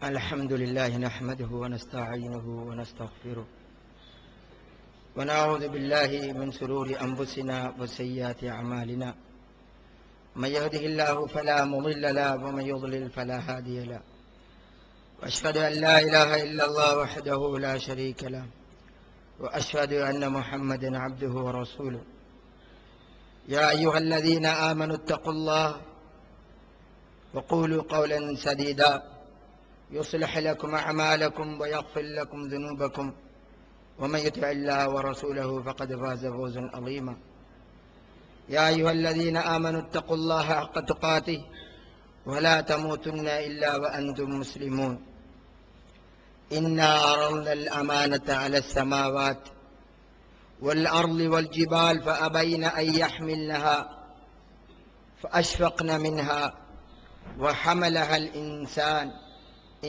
الحمد لله نحمده ونستعينه ونستغفره ونعوذ بالله من شرور أنفسنا وسيئات أعمالنا من يهده الله فلا مضل له ومن يضلل فلا هادي له وأشهد أن لا إله إلا الله وحده لا شريك له وأشهد أن محمدا عبده ورسوله يا أيها الذين آمنوا اتقوا الله وقولوا قولا سديدا يصلح لكم أعمالكم ويغفر لكم ذنوبكم ومن يطع الله ورسوله فقد فاز فوزا عظيما يا أيها الذين آمنوا اتقوا الله حق تقاته ولا تموتن إلا وأنتم مسلمون إنا عرضنا الأمانة على السماوات والأرض والجبال فأبين أن يحملنها فأشفقن منها وحملها الإنسان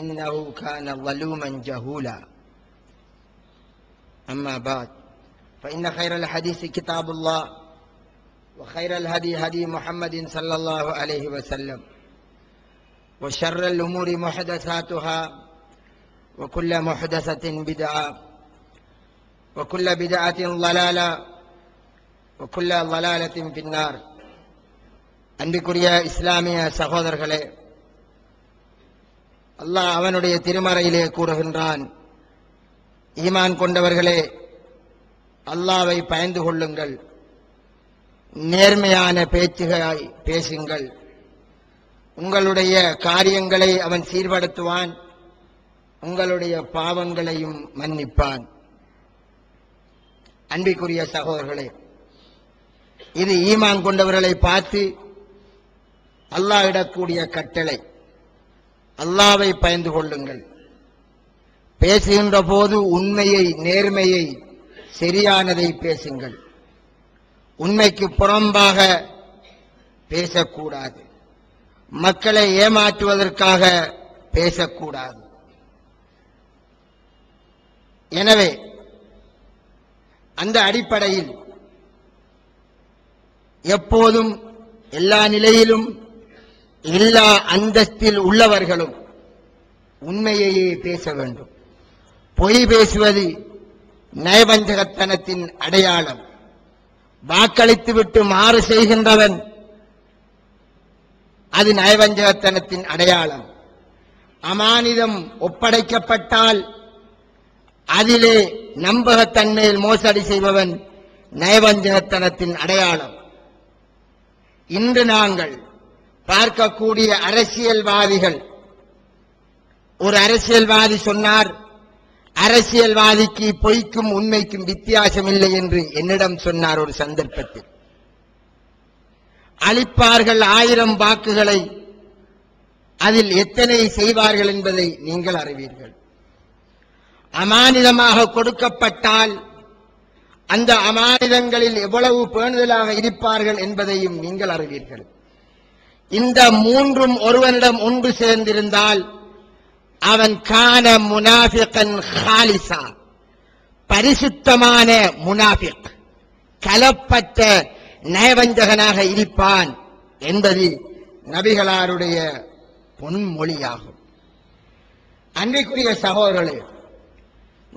إنه كان ظلوما جهولا أما بعد فإن خير الحديث كتاب الله وخير الهدي هدي محمد صلى الله عليه وسلم وشر الأمور محدثاتها وكل محدثة بدعة وكل بدعة ضلالة وكل ضلالة في النار அன்பிற்குரிய இஸ்லாமிய சகோதரர்களே, அல்லாஹ் அவனுடைய திருமறையிலே கூறுகின்றான், ஈமான் கொண்டவர்களே, அல்லாஹ்வை பயந்து கொள்ளுங்கள், நேர்மையான பேச்சுகளை பேசுங்கள், உங்களுடைய காரியங்களை அவன் சீர்படுத்துவான், உங்களுடைய பாவங்களையும் மன்னிப்பான். அன்பிற்குரிய சகோதரர்களே, இது ஈமான் கொண்டவர்களை பார்த்து அல்லாஹ் இடக்கூடிய கட்டளை. அல்லாஹ்வை பயந்து கொள்ளுங்கள், பேசுகின்ற போது உண்மையை, நேர்மையை, சரியானதை பேசுங்கள், உண்மைக்கு புறம்பாக பேசக்கூடாது, மக்களை ஏமாற்றுவதற்காக பேசக்கூடாது. எனவே அந்த அடிப்படையில் எப்போதும் எல்லா நிலையிலும் எல்லா அந்தஸ்தில் உள்ளவர்களும் உண்மையையே பேச வேண்டும். பொய் பேசுவது நயவஞ்சகத்தனத்தின் அடையாளம். வாக்களித்துவிட்டு மாறு செய்கின்றவன் அது நயவஞ்சகத்தனத்தின் அடையாளம். அமானிதம் ஒப்படைக்கப்பட்டால் அதிலே நம்பகத்தன்மையில் மோசடி செய்பவன் நயவஞ்சகத்தனத்தின் அடையாளம். இன்று நாங்கள் பார்க்கக்கூடிய அரசியல்வாதிகள், ஒரு அரசியல்வாதி சொன்னார், அரசியல்வாதிக்கு பொய்க்கும் உண்மைக்கும் வித்தியாசம் இல்லை என்று என்னிடம் சொன்னார். ஒரு சந்தர்ப்பத்தில் அளிப்பார்கள் 1000 வாக்குகளை, அதில் எத்தனை செய்வார்கள் என்பதை நீங்கள் அறிவீர்கள். அமானிதமாக கொடுக்கப்பட்டால் அந்த அமானிதங்களில் எவ்வளவு பேணுதலாக இருப்பார்கள் என்பதையும் நீங்கள் அறிவீர்கள். இந்த மூன்றும் ஒருவனிடம் ஒன்று சேர்ந்திருந்தால் அவன் கான முனாஃபிகன் ஹாலிசா, பரிசுத்தமான முனாஃபிக், கலப்பற்ற நயவஞ்சகனாக இருப்பான் என்பது நபிகளாருடைய பொன்மொழியாகும். அன்றைக்குரிய சகோதரர்களே,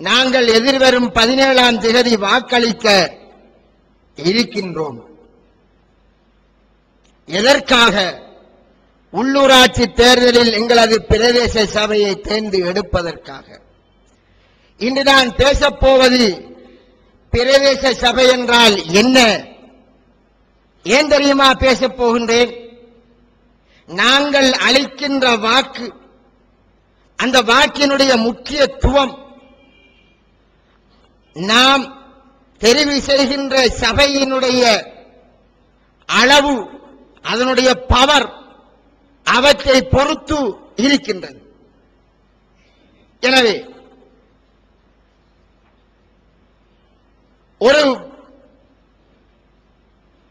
நாங்கள் எதிர்வரும் 17ஆம் தேதி வாக்களிக்க இருக்கின்றோம். எதற்காக? உள்ளூராட்சி தேர்தலில் எங்களது பிரதேச சபையை தேர்ந்து எடுப்பதற்காக. இன்று நான் பேசப்போவது பிரதேச சபை என்றால் என்ன, ஏன் தெரியுமா பேசப் போகின்றேன்? நாங்கள் அளிக்கின்ற வாக்கு, அந்த வாக்கினுடைய முக்கியத்துவம், நாம் தெரிவு செய்கின்ற சபையினுடைய அளவு, அதனுடைய பவர், அவற்றை பொறுத்து இருக்கின்றது. எனவே ஒரு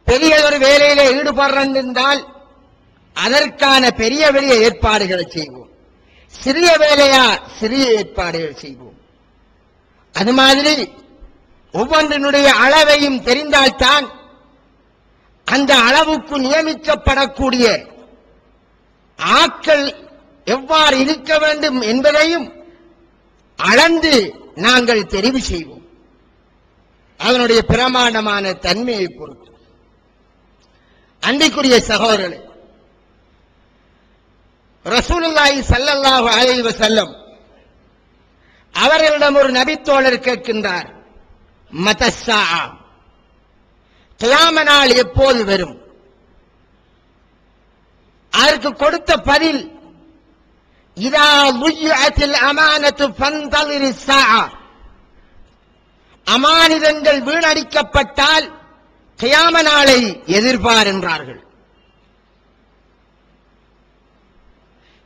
பெரிய ஒரு வேலையிலே ஈடுபடுறால் அதற்கான பெரிய பெரிய ஏற்பாடுகளை செய்வோம். சிறிய வேலையா சிறிய ஏற்பாடுகள் செய்வோம். அது மாதிரி ஒவ்வொன்றினுடைய அளவையும் தெரிந்தால்தான் அந்த அளவுக்கு நியமிக்கப்படக்கூடிய ஆட்கள் எவ்வாறு இருக்க வேண்டும் என்பதையும் அளந்து நாங்கள் தெரிவு செய்வோம். அதனுடைய பிரமாண்டமான தன்மையை பொறுத்து. அன்றைக்குரிய சகோதரர்களே, ரசூலுல்லாஹி ஸல்லல்லாஹு அலைஹி வஸல்லம் அவர்களிடம் ஒரு நபித்தோழர் கேட்கின்றார், மதஸ்ஸா, கியாம நாள் எப்போது வரும்? அதற்கு கொடுத்த பதில், இதா ضيعتில் அமானத்து ஃபந்தலிர் ஸாஅ, அமானிதங்கள் வீணடிக்கப்பட்டால் கியாம நாளை எதிர்பார் என்றார்கள்.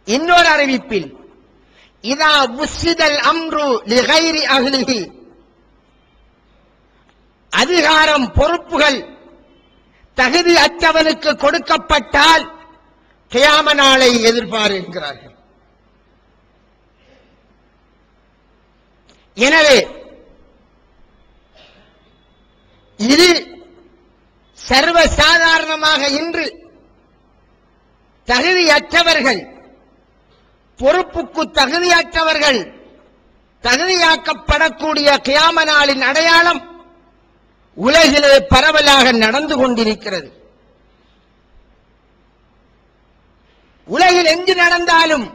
இன்னொரு அறிவிப்பில், இதா உஸ்ஸிதல் அம்ரு லிகைரி அஹ்லிஹி, அதிகாரம் பொறுப்புகள் தகுதி அற்றவனுக்கு கொடுக்கப்பட்டால் கியாம நாளை எதிர்பார் என்கிறார்கள். எனவே இது சர்வசாதாரணமாக இன்று தகுதியற்றவர்கள், பொறுப்புக்கு தகுதியற்றவர்கள் தகுதியாக்கப்படக்கூடிய கியாம நாளின் அடையாளம் உலகிலே பரவலாக நடந்து கொண்டிருக்கிறது. உலகில் எங்கு நடந்தாலும்,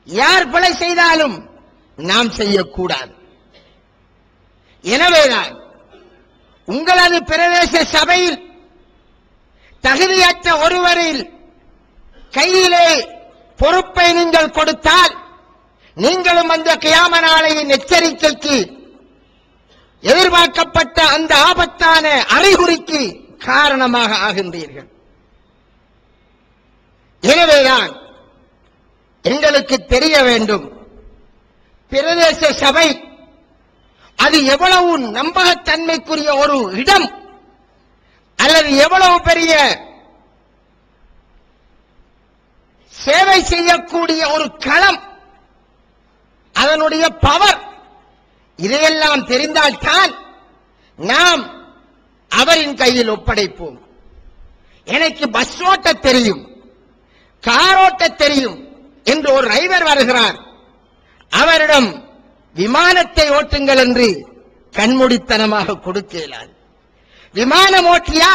யார் பிழை செய்தாலும் நாம் செய்யக்கூடாது. எனவேதான் உங்களது பிரதேச சபையில் தகுதியற்ற ஒருவரில் கையிலே பொறுப்பை நீங்கள் கொடுத்தால், நீங்களும் அந்த கியாம நாளையின் எச்சரிக்கைக்கு, எதிர்பார்க்கப்பட்ட அந்த ஆபத்தான அறிகுறிக்கு காரணமாக ஆகின்றீர்கள். எனவேதான் எங்களுக்கு தெரிய வேண்டும், பிரதேச சபை அது எவ்வளவு நம்பகத்தன்மைக்குரிய ஒரு இடம், அல்லது எவ்வளவு பெரிய சேவை செய்யக்கூடிய ஒரு களம், அதனுடைய பவர், இதையெல்லாம் தெரிந்தால்தான் நாம் அவரின் கையில் ஒப்படைப்போம். எனக்கு பஸ் ஓட்ட தெரியும், கார் ஓட்ட தெரியும் என்று ஒரு டிரைவர் வருகிறார், அவரிடம் விமானத்தை ஓட்டுங்கள் என்று கண்மூடித்தனமாக கொடுக்க இயலாது. விமானம் ஓட்டியா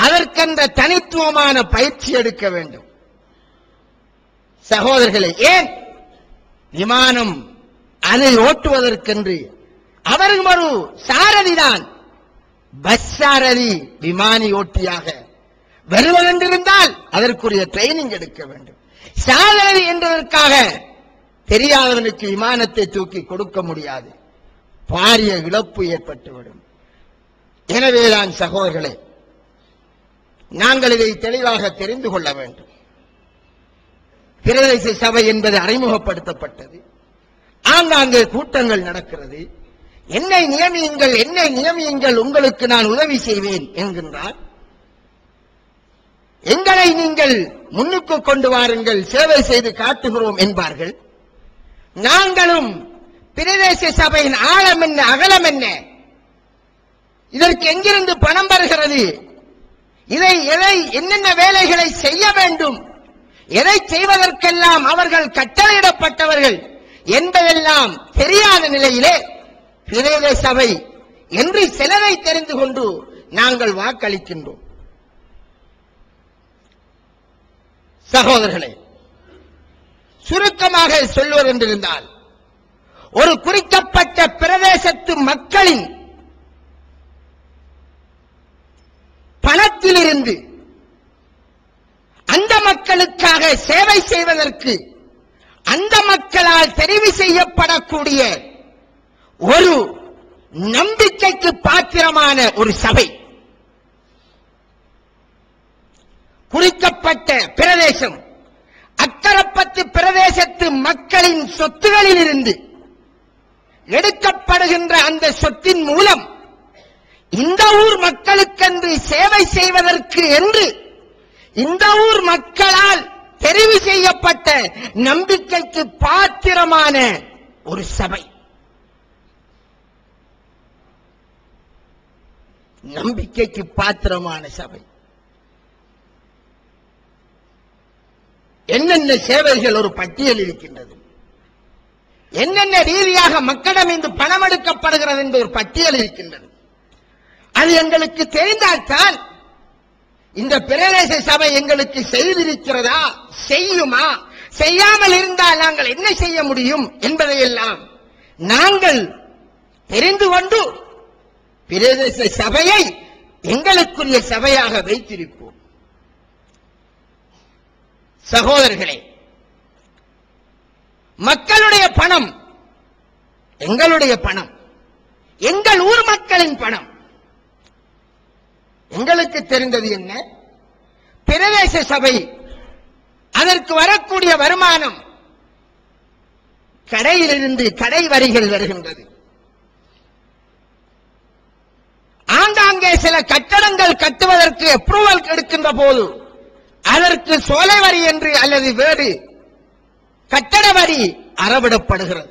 அதற்கென்ற தனித்துவமான பயிற்சி எடுக்க வேண்டும். சகோதரர்களே, ஏன் விமானம் அதை ஓட்டுவதற்கென்று அவரும் ஒரு சாரதிதான். பஸ் சாரதி விமானி ஓட்டியாக வருவதென்றிருந்தால் அதற்குரிய ட்ரைனிங் எடுக்க வேண்டும். சாரதி என்பதற்காக தெரியாதவனுக்கு விமானத்தை தூக்கி கொடுக்க முடியாது, பாரிய இழப்பு ஏற்பட்டுவிடும். எனவேதான் சகோதரர்களே, நாங்கள் இதை தெளிவாக தெரிந்து கொள்ள வேண்டும். பிரதேச சபை என்பது அறிமுகப்படுத்தப்பட்டது, ஆங்காங்கே கூட்டங்கள் நடக்கிறது. என்னை நியமியுங்கள், என்னை நியமியுங்கள், உங்களுக்கு நான் உதவி செய்வேன் என்கின்றார். எங்களை நீங்கள் முன்னுக்கு கொண்டு வாருங்கள், சேவை செய்து காட்டுகிறோம் என்பார்கள். நாங்களும் பிரதேச சபையின் ஆழம் என்ன, அகலம் என்ன, இதற்கு எங்கிருந்து பணம் வருகிறது, இதை எதை என்னென்ன வேலைகளை செய்ய வேண்டும், எதை செய்வதற்கெல்லாம் அவர்கள் கட்டளையிடப்பட்டவர்கள் என்பதெல்லாம் தெரியாத நிலையிலே பிரதேச சபை என்று சிலரை தெரிந்து கொண்டு நாங்கள் வாக்களிக்கின்றோம். சகோதரர்களே, சுருக்கமாக சொல்வதென்றிருந்தால், ஒரு குறிக்கப்பட்ட பிரதேசத்து மக்களின் பணத்திலிருந்து அந்த மக்களுக்காக சேவை செய்வதற்கு அந்த மக்களால் தெரிவு செய்யப்படக்கூடிய ஒரு நம்பிக்கைக்கு பாத்திரமான ஒரு சபை, குறிக்கப்பட்ட பிரதேசம் அக்கரப்பத்து பிரதேசத்து மக்களின் சொத்துகளில் இருந்து எடுக்கப்படுகின்ற அந்த சொத்தின் மூலம் இந்த ஊர் மக்களுக்கென்று சேவை செய்வதற்கு என்று இந்த ஊர் மக்களால் தெரிவு செய்யப்பட்ட நம்பிக்கைக்கு பாத்திரமான ஒரு சபை. நம்பிக்கைக்கு பாத்திரமான சபை என்ன என்னென்ன சேவைகள் ஒரு பட்டியல் இருக்கின்றது, என்னென்ன ரீதியாக மக்களிடம் இன்று பணம் எடுக்கப்படுகிறது என்ற ஒரு பட்டியல் இருக்கின்றது. அது எங்களுக்கு தெரிந்தால்தான் இந்த பிரதேச சபை எங்களுக்கு செய்திருக்கிறதா, செய்யுமா, செய்யாமல் இருந்தால் நாங்கள் என்ன செய்ய முடியும் என்பதையெல்லாம் நாங்கள் தெரிந்து கொண்டு பிரதேச சபையை எங்களுக்குரிய சபையாக வைத்திருப்போம். சகோதரர்களே, மக்களுடைய பணம் எங்களுடைய பணம், எங்கள் ஊர் மக்களின் பணம். எங்களுக்கு தெரிந்தது என்ன, பிரதேச சபை அதற்கு வரக்கூடிய வருமானம் கடையிலிருந்து கடை வரிகள் வருகின்றது. ஆங்காங்கே சில கட்டடங்கள் கட்டுவதற்கு அப்ரூவல் எடுக்கின்ற போது அதற்கு சோலை வரி என்று அல்லது வேறு கட்டட வரி அறவிடப்படுகிறது.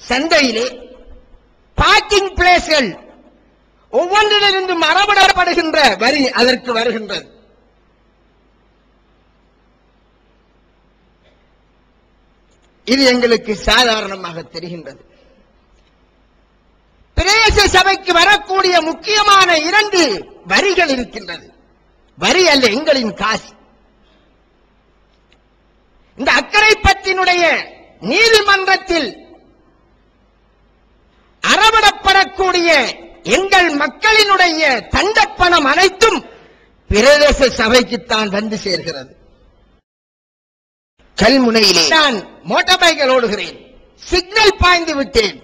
சந்தையிலே பார்க்கிங் பிளேஸ்கள் ஒவ்வொன்றிலிருந்தும் அறவிடப்படுகின்ற வரி அதற்கு வருகின்றது. இது எங்களுக்கு சாதாரணமாக தெரிகின்றது. பிரதேச சபைக்கு வரக்கூடிய முக்கியமான 2 வரிகள் இருக்கின்றது. வரி அல்ல, எங்களின் காசு. இந்த அக்கரைப்பற்றினுடைய நீதிமன்றத்தில் அறவிடப்படக்கூடிய எங்கள் மக்களினுடைய தண்டப்பணம் அனைத்தும் பிரதேச சபைக்குத்தான் வந்து சேர்கிறது. கல்முனையிலே நான் மோட்டார் பைக்கில் ஓடுகிறேன், சிக்னல் பாய்ந்து விட்டேன்,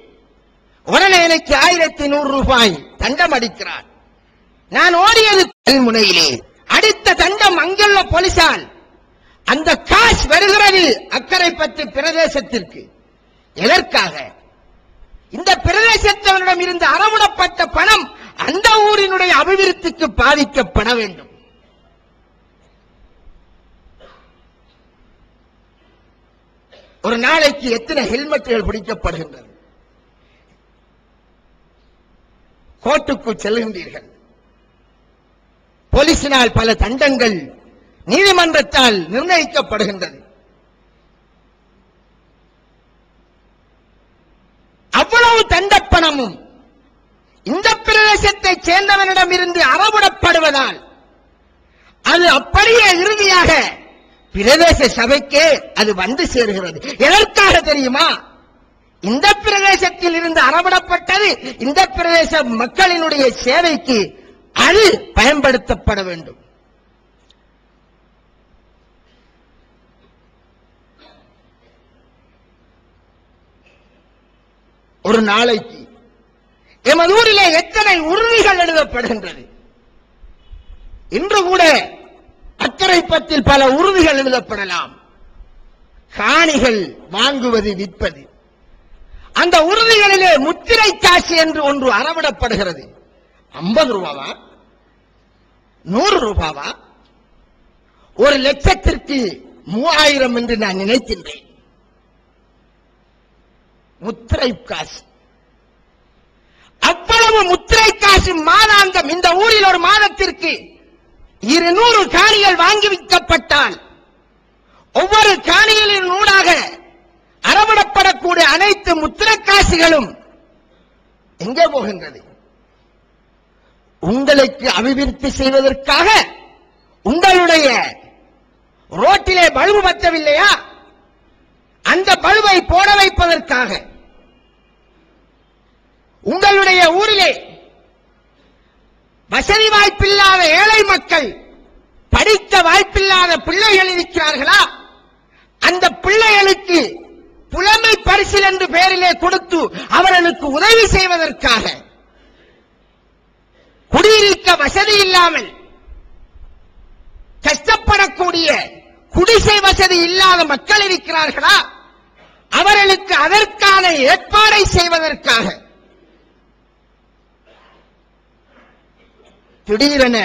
உடனே எனக்கு 1100 ரூபாய் தண்டம் அடிக்கிறார். நான் ஓடியது கல்முனையிலே, அடுத்த தண்டம் அங்குள்ள போலீசால் அந்த காசு வருகிறது அக்கரைப்பற்று பிரதேசத்திற்கு. எதற்காக? இந்த பிரதேசத்தினரிடம் இருந்து அறவிடப்பட்ட பணம் அந்த ஊரினுடைய அபிவிருத்திக்கு பாதிக்கப்பட வேண்டும். ஒரு நாளைக்கு எத்தனை ஹெல்மெட்டுகள் பிடிக்கப்படுகின்றது? கோர்ட்டுக்கு செல்கின்றீர்கள், போலீசினால் பல தண்டங்கள் நீதிமன்றத்தால் நிர்ணயிக்கப்படுகின்றது. அவ்வளவு தண்டப்பணமும் இந்த பிரதேசத்தை சேர்ந்தவனிடம் இருந்து அறவிடப்படுவதால் அது அப்படியே இறுதியாக பிரதேச சபைக்கே அது வந்து சேருகிறது. எதற்காக தெரியுமா? இந்த பிரதேசத்தில் இருந்து அறவிடப்பட்டது இந்த பிரதேச மக்களினுடைய சேவைக்கு அது பயன்படுத்தப்பட வேண்டும். ஒரு நாளைக்கு எமது ஊரிலே எத்தனை உறுதிகள் எழுதப்படுகின்றது? இன்று கூட அக்கரைப்பத்தில் பல உறுதிகள் எழுதப்படலாம். காணிகள் வாங்குவது, விற்பது. அந்த உறுதிகளிலே முத்திரை காசு என்று ஒன்று அறவிடப்படுகிறது. 50 ரூபாவா, 100 ரூபாவா, 1 லட்சத்திற்கு 3000 என்று நான் நினைக்கின்றேன். முத்திரை காசு, அவ்வளவு முத்திரை காசு மாதாந்தம் இந்த ஊரில் ஒரு மாதத்திற்கு 200 காணிகள் வாங்கி விற்கப்பட்டால் ஒவ்வொரு காணிகளின் ஊடாக அறவிடப்படக்கூடிய அனைத்து முத்திரை காசுகளும் எங்கே போகின்றது? உங்களுக்கு அபிவிருத்தி செய்வதற்காக. உங்களுடைய ரோட்டிலே பல்பு பற்றவில்லையா, அந்த பல்பை போட வைப்பதற்காக. உங்களுடைய ஊரிலே வசதி வாய்ப்பில்லாத ஏழை மக்கள், படிக்க வாய்ப்பில்லாத பிள்ளைகள் இருக்கிறார்களா, அந்த பிள்ளைகளுக்கு புலமை பரிசில் என்று பெயரிலே கொடுத்து அவர்களுக்கு உதவி செய்வதற்காக. குடியிருக்க வசதி இல்லாமல் கஷ்டப்படக்கூடிய குடிசை வசதி இல்லாத மக்கள் இருக்கிறார்களா, அவர்களுக்கு அதற்கான ஏற்பாடை செய்வதற்காக. திடீரென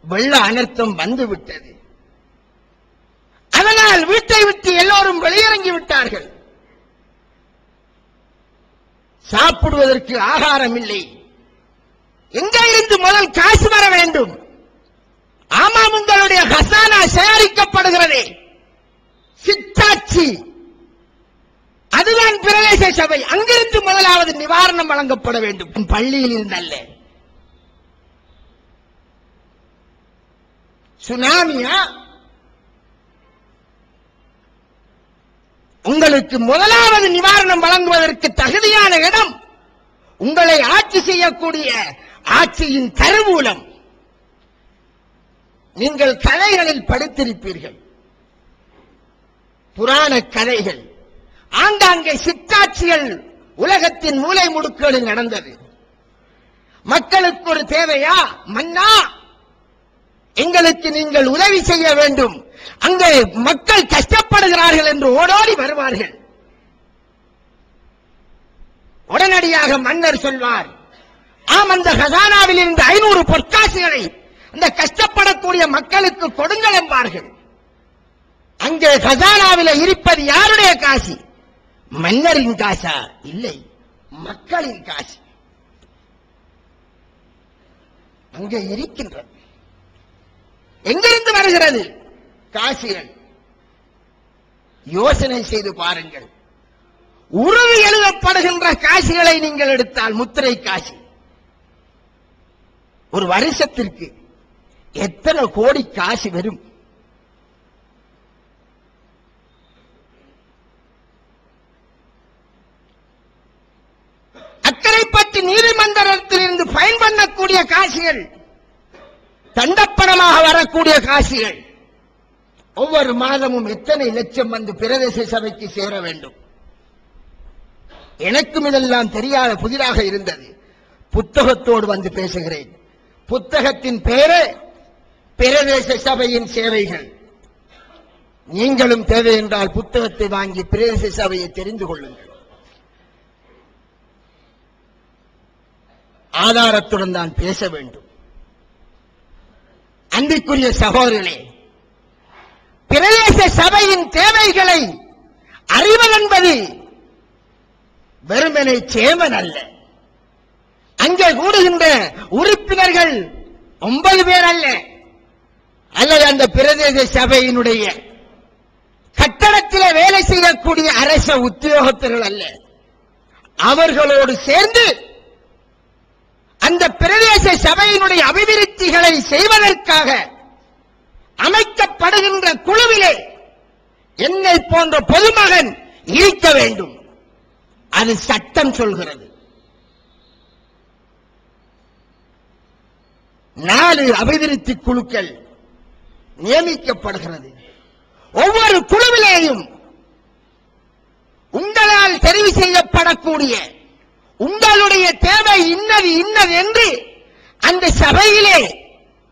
வெள்ள அனர்த்தம் வந்துவிட்டது. அதனால் வீட்டை விட்டு எல்லோரும் வெளியிறங்கி விட்டார்கள். சாப்பிடுவதற்கு ஆகாரம் இல்லை. எங்கே இருந்து முதல் காசு வர வேண்டும்? ஆமாம், உங்களுடைய ஹசானா சேகரிக்கப்படுகிறது. சித்தாட்சி அதுதான் பிரதேச சபை. அங்கிருந்து முதலாவது நிவாரணம் வழங்கப்பட வேண்டும். பள்ளியில் இருந்தல்ல. சுனாமியா? உங்களுக்கு முதலாவது நிவாரணம் வழங்குவதற்கு தகுதியான இடம் உங்களை ஆட்சி செய்யக்கூடிய ஆட்சியின் கருவூலம். நீங்கள் கதைகளில் படித்திருப்பீர்கள், புராண கதைகள். ஆங்காங்கே சித்தாட்சிகள் உலகத்தின் மூலை முடுக்குகளில் நடந்தது. மக்களுக்கு ஒரு தேவையா? மன்னா, எங்களுக்கு நீங்கள் உதவி செய்ய வேண்டும், அங்கே மக்கள் கஷ்டப்படுகிறார்கள் என்று ஓடோடி வருவார்கள். உடனடியாக மன்னர் சொல்வார், ஆம், அந்த ஹசானாவில் இருந்து 500 பொற்காசுகளை அந்த கஷ்டப்படக்கூடிய மக்களுக்கு கொடுங்கள் என்பார்கள். அங்கே ஹசானாவில் இருப்பது யாருடைய காசு? மன்னரின் காசா? இல்லை, மக்களின் காசு அங்கே இருக்கின்றது. எங்கிருந்து வருகிறது காசுகள்? யோசனை செய்து பாருங்கள். உருவி எழுதப்படுகின்ற காசுகளை நீங்கள் எடுத்தால், முத்திரை காசு, ஒரு வருஷத்திற்கு எத்தனை கோடி காசு வரும்? அக்கரைப்பட்டு நீதிமன்றத்திலிருந்து பயன் பண்ணக்கூடிய காசுகள், தண்டப்பணமாக வரக்கூடிய காசுகள், ஒவ்வொரு மாதமும் எத்தனை லட்சம் வந்து பிரதேச சபைக்கு சேர வேண்டும்? எனக்கும் இதெல்லாம் தெரியாத புதிராக இருந்தது. புத்தகத்தோடு வந்து பேசுகிறேன். புத்தகத்தின் பெயரே பிரதேச சபையின் சேவைகள். நீங்களும் தேவை என்றால் புத்தகத்தை வாங்கி பிரதேச சபையை தெரிந்து கொள்ளுங்கள். ஆதாரத்துடன் தான் பேச வேண்டும். அன்பிற்குரிய சகோதரர்களே, பிரதேச சபையின் தேவைகளை அறிவதென்பது வெறுமனை சேமன் அல்ல. அங்கே கூடுகின்ற உறுப்பினர்கள் 9 பேர் அல்ல, அல்லது அந்த பிரதேச சபையினுடைய கட்டடத்தில் வேலை செய்யக்கூடிய அரச உத்தியோகத்தர்கள் அல்ல. அவர்களோடு சேர்ந்து அந்த பிரதேச சபையினுடைய அபிவிருத்திகளை செய்வதற்காக அமைக்கப்படுகின்ற குழுவிலே என்னை போன்ற பொதுமகன் இருக்க வேண்டும். அது சட்டம் சொல்கிறது. 4 அபிவிருத்தி குழுக்கள் நியமிக்கப்படுகிறது. ஒவ்வொரு குழுவிலேயும் உங்களால் தெரிவு செய்யப்படக்கூடிய உங்களுடைய தேவை இன்னது இன்னது என்று அந்த சபையிலே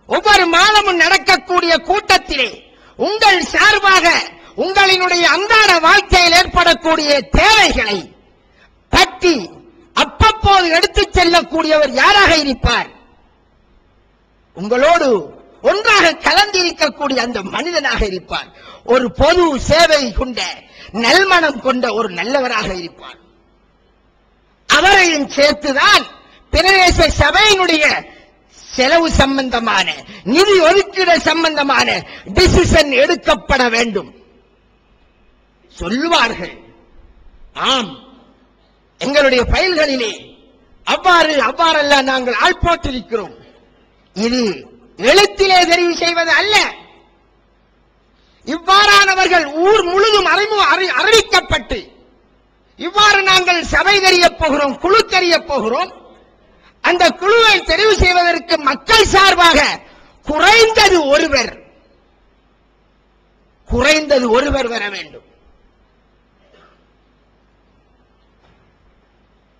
ஒவ்வொரு மாதமும் நடக்கக்கூடிய கூட்டத்திலே உங்கள் சார்பாக உங்களினுடைய அன்றாட வாழ்க்கையில் ஏற்படக்கூடிய தேவைகளை பற்றி அப்பப்போது எடுத்துச் செல்லக்கூடியவர் யாராக இருப்பார்? உங்களோடு ஒன்றாக கலந்திருக்கக்கூடிய அந்த மனிதனாக இருப்பார். ஒரு பொது சேவை கொண்ட நல்மனம் கொண்ட ஒரு நல்லவராக இருப்பார். அவரையும் சேர்த்துதான் பிரதேச சபையினுடைய செலவு சம்பந்தமான நிதி ஒதுக்கீடு சம்பந்தமான டிசிஷன் எடுக்கப்பட வேண்டும் சொல்வார்கள். ஆம், எங்களுடைய ஃபைல்களிலே அவ்வாறெல்லாம் நாங்கள் ஆள் போட்டிருக்கிறோம். இது எழுத்திலே தெரிவு செய்வது அல்ல. இவ்வாறானவர்கள் ஊர் முழுதும் அறிவிக்கப்பட்டு இவ்வாறு நாங்கள் சபை தெரியப் போகிறோம், குழு தெரியப் போகிறோம். அந்த குழுவை தெரிவு செய்வதற்கு மக்கள் சார்பாக குறைந்தது ஒருவர் வர வேண்டும்.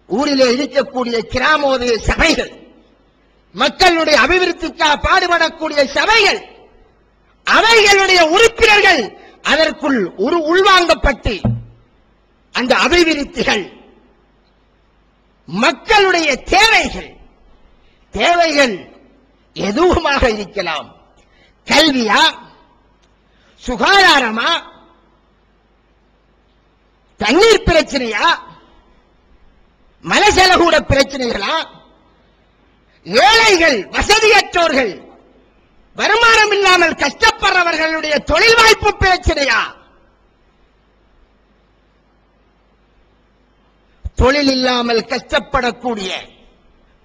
ஊரிலே இருக்கக்கூடிய கிராமோதய சபைகள், மக்களுடைய அபிவிருத்திக்காக பாடுபடக்கூடிய சபைகள், அவைகளுடைய உறுப்பினர்கள் அதற்குள் உள்வாங்கப்பட்டு அந்த அபிவிருத்திகள் மக்களுடைய தேவைகள் எதுவுமாக இருக்கலாம். கல்வியா, சுகாதாரமா, தண்ணீர் பிரச்சனையா, மலசலகூட பிரச்சனைகளா, ஏழைகள், வசதியற்றோர்கள், வருமானம் இல்லாமல் கஷ்டப்படுறவர்களுடைய தொழில் வாய்ப்பு பிரச்சனையா? தொழில் இல்லாமல் கஷ்டப்படக்கூடிய,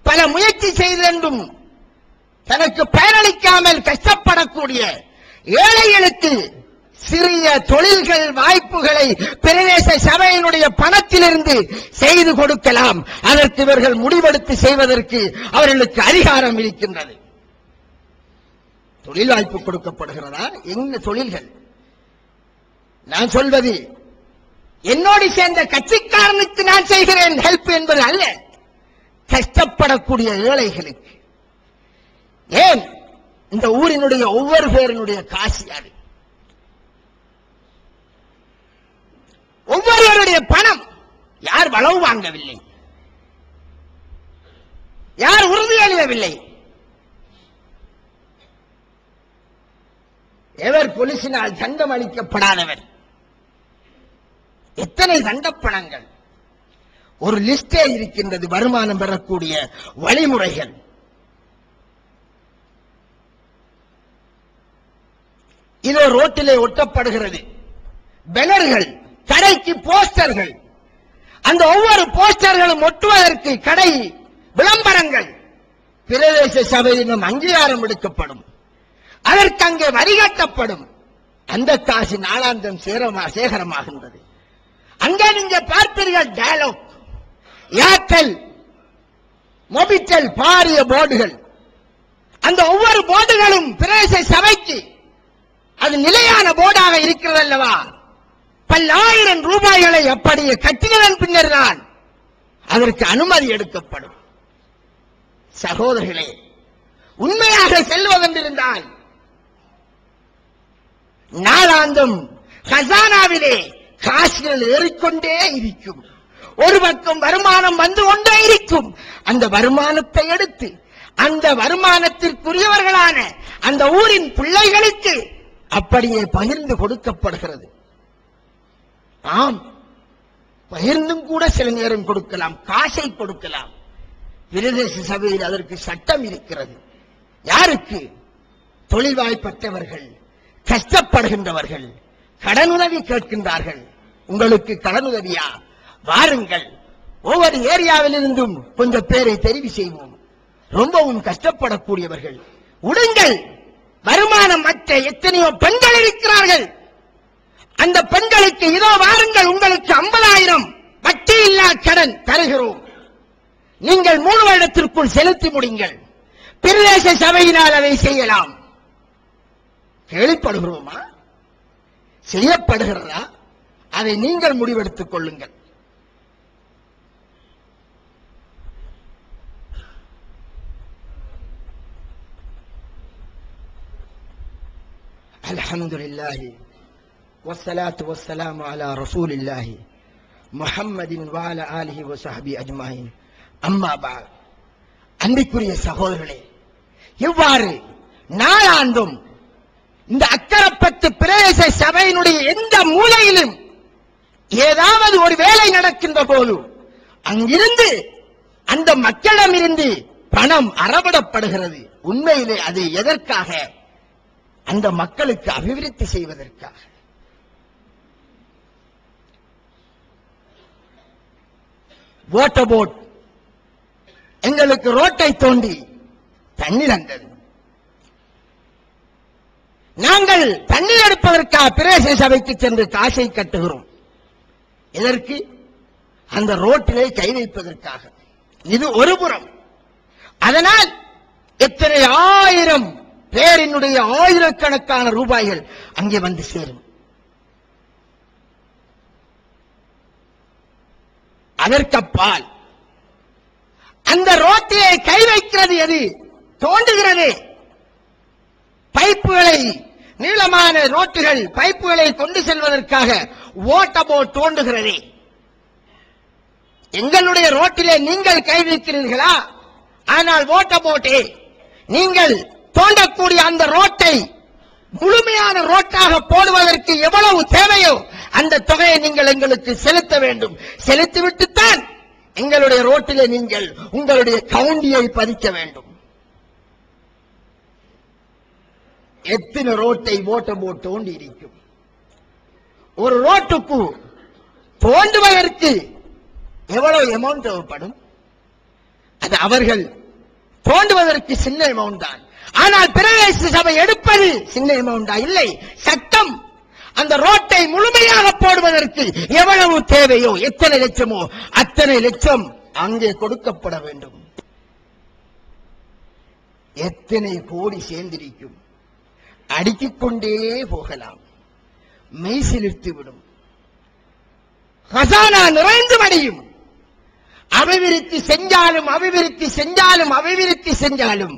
பல முயற்சி செய்தும் தனக்கு பயனளிக்காமல் கஷ்டப்படக்கூடிய ஏழைகளுக்கு சிறிய தொழில்கள் வாய்ப்புகளை பிரதேச சபையினுடைய பணத்திலிருந்து செய்து கொடுக்கலாம். அதற்கு இவர்கள் முடிவெடுத்து செய்வதற்கு அவர்களுக்கு அதிகாரம் இருக்கின்றது. தொழில் வாய்ப்பு கொடுக்கப்படுகிறதா? என்ன தொழில்கள்? நான் சொல்வது என்னோடு சேர்ந்த கட்சிக்காரனுக்கு நான் செய்கிறேன் ஹெல்ப் என்பது அல்ல, கஷ்டப்படக்கூடிய ஏழைகளுக்கு. ஏன் இந்த ஊரினுடைய ஒவ்வொரு பேரினுடைய காசு அது, ஒவ்வொருவருடைய பணம். யார் வளவு வாங்கவில்லை, யார் உறுதி எழுதவில்லை, எவர் போலீசினால் தண்டம் அளிக்கப்படாதவர். எத்தனை தண்டப்பணங்கள், ஒரு லிஸ்டே இருக்கின்றது வருமானம் பெறக்கூடிய வழிமுறைகள். இதோ ரோட்டிலே ஒட்டப்படுகிறது பேனர்கள், கடைக்கு போஸ்டர்கள். அந்த ஒவ்வொரு போஸ்டர்களும் ஒட்டுவதற்கு கடை விளம்பரங்கள் பிரதேச சபையிடம் அங்கீகாரம் எடுக்கப்படும், அதற்கு அங்கே வரி கட்டப்படும். அந்த காசு நாளாந்தம் சேகரமாகின்றது. அங்கே நீங்க பார்ப்பீர்கள் டயலாக், ஏர்டெல், மொபிட்டெல், பாரிய போர்டுகள். அந்த ஒவ்வொரு போர்டுகளும் பிரதேச சபைக்கு அது நிலையான போர்டாக இருக்கிறது அல்லவா? பல்லாயிரம் ரூபாய்களை அப்படியே கட்டினதன் பின்னர் தான் அதற்கு அனுமதி எடுக்கப்படும். சகோதரர்களே, உண்மையாக செல்வதென்றிருந்தால் நாளாந்தம் கசானாவிலே காசுகள் ஏறிக்கொண்டே இருக்கும். ஒரு பக்கம் வருமானம் வந்து கொண்டே இருக்கும். அந்த வருமானத்தை எடுத்து அந்த வருமானத்திற்குரியவர்களான அந்த ஊரின் பிள்ளைகளுக்கு அப்படியே பகிர்ந்து கொடுக்கப்படுகிறது. ஆம், பகிர்ந்தும் கூட சில நேரம் கொடுக்கலாம், காசை கொடுக்கலாம். பிரதேச சபையில் அதற்கு சட்டம் இருக்கிறது. யாருக்கு? தொழில் வாய்ப்பற்றவர்கள், கஷ்டப்படுகின்றவர்கள், கடனுதவி கேட்கின்றார்கள். உங்களுக்கு கடனுதவியா? வாருங்கள், ஒவ்வொரு ஏரியாவில் இருந்தும் கொஞ்சம் பேரை தெரிவு செய்வோம். ரொம்பவும் கஷ்டப்படக்கூடியவர்கள் உடுங்கள். வருமானம் மற்ற எத்தனையோ பெண்கள் இருக்கிறார்கள். அந்த பெண்களுக்கு இதோ வாருங்கள், உங்களுக்கு 50,000 வட்டி இல்லா கடன் தருகிறோம், நீங்கள் 3 வருடத்திற்குள் செலுத்தி முடிங்கள். பிரதேச சபையினால் அதை செய்யலாம். கேள்விப்படுகிறோமா? செய்யப்படுகிறதா? அதை நீங்கள் முடிவெடுத்துக் கொள்ளுங்கள். அல்ஹம்துலில்லாஹி வஸ்ஸலாத்து வஸ்ஸலாமு அலா ரசூலில்லாஹி முஹம்மதின் வ அலா ஆலிஹி வ ஸஹ்பிஹி அஜ்மாயின். அம்மா பஅத். அன்பிற்குரிய சகோதரர்களே, இவ்வாறு நாளாந்தும் இந்த அக்கரப்பத்து பிரதேச சபையினுடைய எந்த மூலையிலும் ஏதாவது ஒரு வேலை நடக்கின்ற போது அங்கிருந்து அந்த மக்களிடமிருந்து பணம் அறவிடப்படுகிறது. உண்மையிலே அது எதற்காக? அந்த மக்களுக்கு அபிவிருத்தி செய்வதற்காக. வாட்டர் போட் எங்களுக்கு ரோட்டை தோண்டி தண்ணீர் வந்தது. நாங்கள் தண்ணீர் எடுப்பதற்காக பிரதேச சபைக்கு சென்று காசை கட்டுகிறோம். எதற்கு? அந்த ரோட்டிலே கை வைப்பதற்காக. இது ஒரு புறம். அதனால் எத்தனை ஆயிரம் பேரினுடைய ஆயிரக்கணக்கான ரூபாய்கள் அங்கே வந்து சேரும். அதற்கப்பால் அந்த ரோட்டிலே கை வைக்கிறது எது? தோண்டுகிறது. பைப்புகளை, நீளமான ரோட்டுகள் பைப்புகளை கொண்டு செல்வதற்காக ஓட்டபோ தோண்டுகிறது. எங்களுடைய ரோட்டிலே நீங்கள் கை வைக்கிறீர்களா? ஆனால் ஓட்டபோட்டே நீங்கள் தோண்டக்கூடிய அந்த ரோட்டை முழுமையான ரோட்டாக போடுவதற்கு எவ்வளவு தேவையோ அந்த தொகையை நீங்கள் எங்களுக்கு செலுத்த வேண்டும். செலுத்திவிட்டுத்தான் எங்களுடைய ரோட்டிலே நீங்கள் உங்களுடைய கவுண்டியை பதிக்க வேண்டும். எத்தனை ரோட்டை ஓட்டம் தோண்டி இருக்கும். ஒரு ரோட்டுக்கு தோண்டுவதற்கு எவ்வளவு அமௌண்ட் தேவைப்படும்? அது அவர்கள் தோண்டுவதற்கு சின்ன அமௌண்ட் தான். ஆனால் பிரதேச சபை எடுப்பது சின்ன அமௌண்டா? இல்லை. சட்டம் அந்த ரோட்டை முழுமையாக போடுவதற்கு எவ்வளவு தேவையோ, எத்தனை லட்சமோ அத்தனை லட்சம் அங்கே கொடுக்கப்பட வேண்டும். எத்தனை கோடி சேர்ந்திருக்கும். அடுக்கிக் கொண்டே போகலாம். மெய்சிலிர்த்து விடும். ஹசானா நிறைந்து மடியும். அபிவிருத்தி செஞ்சாலும் அபிவிருத்தி செஞ்சாலும் அபிவிருத்தி செஞ்சாலும்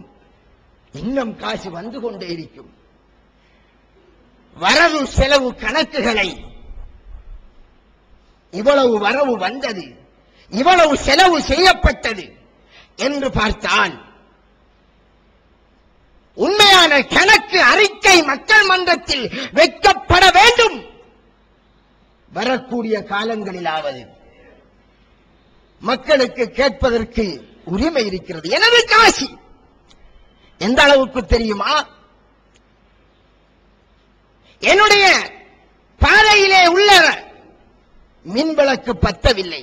இன்னும் காசு வந்து கொண்டே இருக்கும். வரவு செலவு கணக்குகளை இவ்வளவு வரவு வந்தது, இவ்வளவு செலவு செய்யப்பட்டது என்று பார்த்தால் உண்மையான கணக்கு அறிக்கை மக்கள் மன்றத்தில் வைக்கப்பட வேண்டும். வரக்கூடிய காலங்களிலாவது மக்களுக்கு கேட்பதற்கு உரிமை இருக்கிறது. எனது காசி எந்த அளவுக்கு தெரியுமா? என்னுடைய பாதையிலே உள்ள மின்விளக்கு பத்தவில்லை.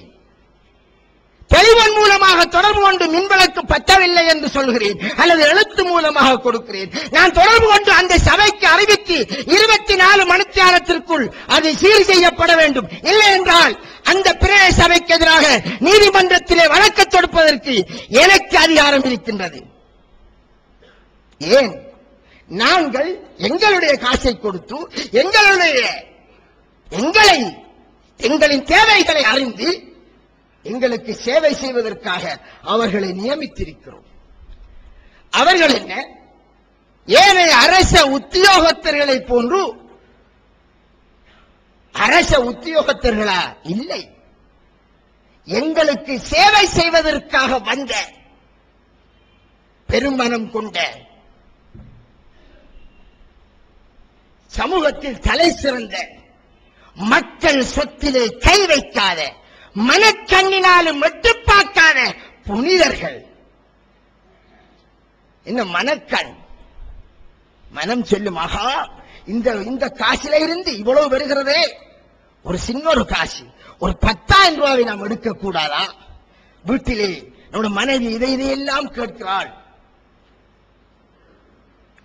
டெலிபோன் மூலமாக தொடர்பு கொண்டு மின்விளக்கு பத்தவில்லை என்று சொல்கிறேன், அல்லது எழுத்து மூலமாக கொடுக்கிறேன். நான் தொடர்பு கொண்டு அந்த சபைக்கு அறிவித்து 24 மணித்தியாலத்திற்குள் அது சீர் செய்யப்பட வேண்டும். இல்லை என்றால் அந்த பிரதேச சபைக்கு எதிராக நீதிமன்றத்திலே வழக்கு தொடுப்பதற்கு எனக்கு அதிகாரம் இருக்கின்றது. ஏன்? நாங்கள் எங்களுடைய காசை கொடுத்து எங்களின் தேவைகளை அறிந்து எங்களுக்கு சேவை செய்வதற்காக அவர்களை நியமித்திருக்கிறோம். அவர்கள் என்ன ஏனைய அரச உத்தியோகத்தர்களை போன்று அரச உத்தியோகத்தர்களா? இல்லை. எங்களுக்கு சேவை செய்வதற்காக வந்த பெருமனம் கொண்ட சமூகத்தில் தலை சிறந்த மக்கள் சொத்திலே கை வைக்காத, மனக்கண்ணினாலும் எட்டு பார்க்காத புனிதர்கள். என்ன மனக்கண்? மனம் சொல்லும், ஆகா இந்த காசில இருந்து இவ்வளவு வருகிறதே, ஒரு சின்ன ஒரு காசு, ஒரு 10,000 ரூபாவை நாம் எடுக்க கூடாதா? வீட்டிலே நம்முடைய மனைவி இதையெல்லாம் கேட்கிறாள்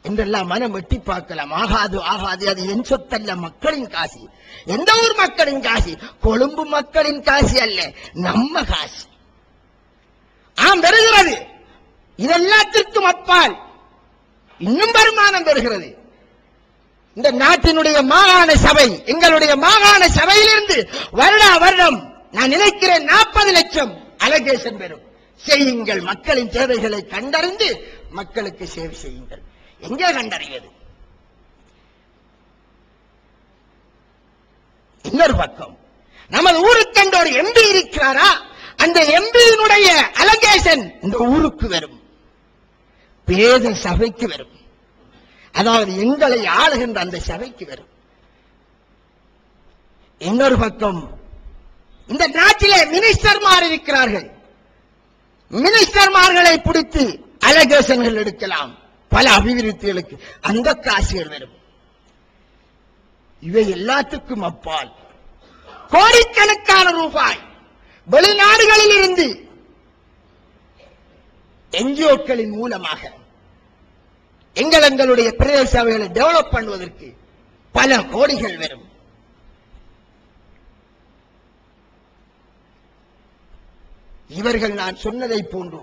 என்றெல்லாம் மனம் வெட்டி பார்க்கலாம். ஆகாது ஆகாது, அது என் சொத்தல்ல, மக்களின் காசு. எந்த ஊர் மக்களின் காசு? கொழும்பு மக்களின் காசு அல்ல, நம்ம காசு. ஆம், வருகிறது. இதெல்லாத்திற்கும் அப்பால் இன்னும் வருமானம் பெறுகிறது. இந்த நாட்டினுடைய மாகாண சபை, எங்களுடைய மாகாண சபையிலிருந்து வருடம் நான் நினைக்கிறேன் 40 லட்சம் அலகேஷன் பெறும். செய்யுங்கள், மக்களின் தேவைகளை கண்டறிந்து மக்களுக்கு சேவை செய்யுங்கள். எங்கே கண்டறிவது? இன்னொரு பக்கம் நமது ஊருக்கு கண்ட ஒரு எம்பி இருக்கிறாரா? அந்த எம்பியினுடைய அலகேஷன் இந்த ஊருக்கு வரும், பேத சபைக்கு வரும். அதாவது எங்களை ஆளுகின்ற அந்த சபைக்கு வரும். இன்னொரு பக்கம் இந்த நாட்டிலே மினிஸ்டர்மார் இருக்கிறார்கள். மினிஸ்டர்மார்களை பிடித்து அலகேஷன்கள் எடுக்கலாம், பல அபிவிருத்திகளுக்கு அந்த காசுகள் வரும். இவை எல்லாத்துக்கும் அப்பால் கோடிக்கணக்கான ரூபாய் வெளிநாடுகளில் இருந்து என்ஜிஓக்களின் மூலமாக எங்களுடைய பிரதேச சபைகளை டெவலப் பண்ணுவதற்கு பல கோடிகள் வரும். இவர்கள் நான் சொன்னதை போன்று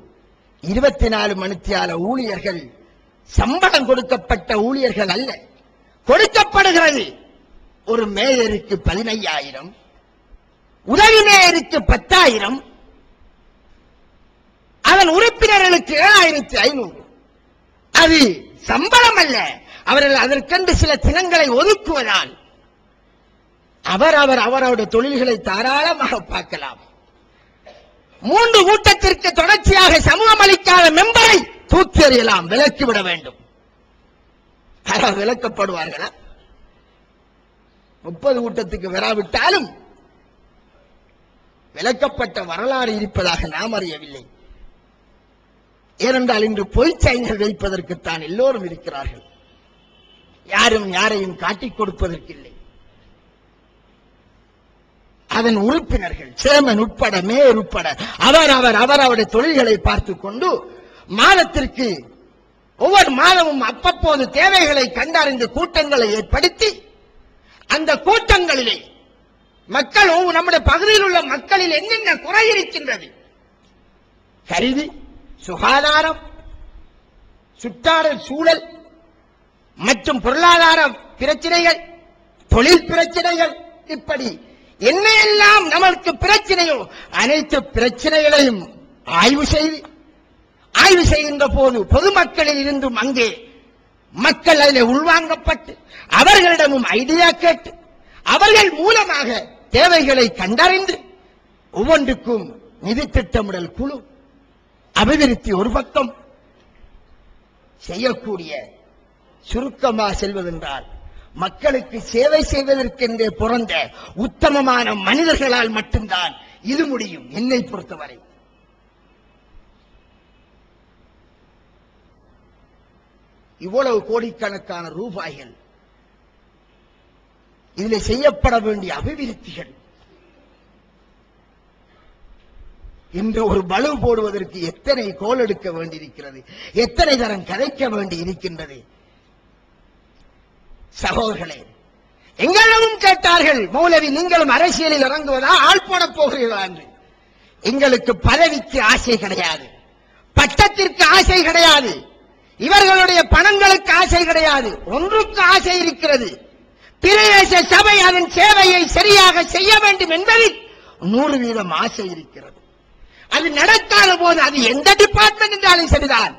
24 மணித்தியால ஊழியர்கள், சம்பளம் கொடுக்கப்பட்ட ஊழியர்கள் அல்ல. கொடுக்கப்படுகிறது ஒரு மேயருக்கு 15,000, உதவி மேயருக்கு 10,000, அதன் உறுப்பினர்களுக்கு 7,500. அது சம்பளம் அல்ல. அவர்கள் அதற்கென்று சில தினங்களை ஒதுக்குவதால் அவருடைய தொழில்களை தாராளமாக பார்க்கலாம். 3 கூட்டத்திற்கு தொடர்ச்சியாக சமூகம் அளிக்காத மெம்பரை தூக்கி எறியலாம், விலக்கிவிட வேண்டும். விலக்கப்படுவார்களா? 30 கூட்டத்துக்கு வராவிட்டாலும் விலக்கப்பட்ட வரலாறு இருப்பதாக நாம் அறியவில்லை. ஏனென்றால் இன்று பொய்ச்சைகள் வைப்பதற்குத்தான் எல்லோரும் இருக்கிறார்கள். யாரும் யாரையும் காட்டிக் கொடுப்பதற்கில்லை. அதன் உறுப்பினர்கள் சேர்மன் உட்பட மேயர் உட்பட அவருடைய தொழில்களை பார்த்துக் கொண்டு மாதத்திற்கு ஒவ்வொரு மாதமும் அப்பப்போது தேவைகளை கண்டறிந்து கூட்டங்களை ஏற்படுத்தி அந்த கூட்டங்களிலே மக்கள் நம்முடைய பகுதியில் உள்ள மக்களில் என்னென்ன குறை இருக்கின்றது, கல்வி, சுகாதாரம், சுற்றாடல் சூழல் மற்றும் பொருளாதார பிரச்சனைகள், தொழில் பிரச்சனைகள், இப்படி என்ன எல்லாம் நமக்கு பிரச்சனையோ அனைத்து பிரச்சனைகளையும் ஆய்வு செய்கின்ற போது பொதுமக்களில் இருந்தும் அங்கே மக்கள் அதில் உள்வாங்கப்பட்டு அவர்களிடமும் ஐடியா கேட்டு அவர்கள் மூலமாக தேவைகளை கண்டறிந்து ஒவ்வொன்றுக்கும் நிதி திட்டமிடல் குழு, அபிவிருத்தி ஒரு பக்கம் செய்யக்கூடிய, சுருக்கமாக செல்வதென்றால் மக்களுக்கு சேவை செய்வதற்கென்றே பிறந்த உத்தமமான மனிதர்களால் மட்டும்தான் இது முடியும். என்னை பொறுத்தவரை இவ்வளவு கோடிக்கணக்கான ரூபாய்கள் இதில் செய்யப்பட வேண்டிய அபிவிருத்திகள் என்ற ஒரு பலு போடுவதற்கு எத்தனை கோல் எடுக்க வேண்டியிருக்கிறது, எத்தனை தரம் கதைக்க வேண்டி இருக்கின்றது. சகோதரர்களே, எங்களும் கேட்டார்கள், மௌலவி நீங்களும் அரசியலில் இறங்குவதா, ஆள் போட போகிறீர்களா என்று. எங்களுக்கு பதவிக்கு ஆசை கிடையாது, பட்டத்திற்கு ஆசை கிடையாது, இவர்களுடைய பணங்களுக்கு ஆசை கிடையாது. ஒன்றுக்கு ஆசை இருக்கிறது, பிரதேச சபை அதன் சேவையை சரியாக செய்ய வேண்டும் என்பதில் 100% ஆசை இருக்கிறது. அது நடக்காத போது அது எந்த டிபார்ட்மெண்ட் என்றாலும் சரிதான்,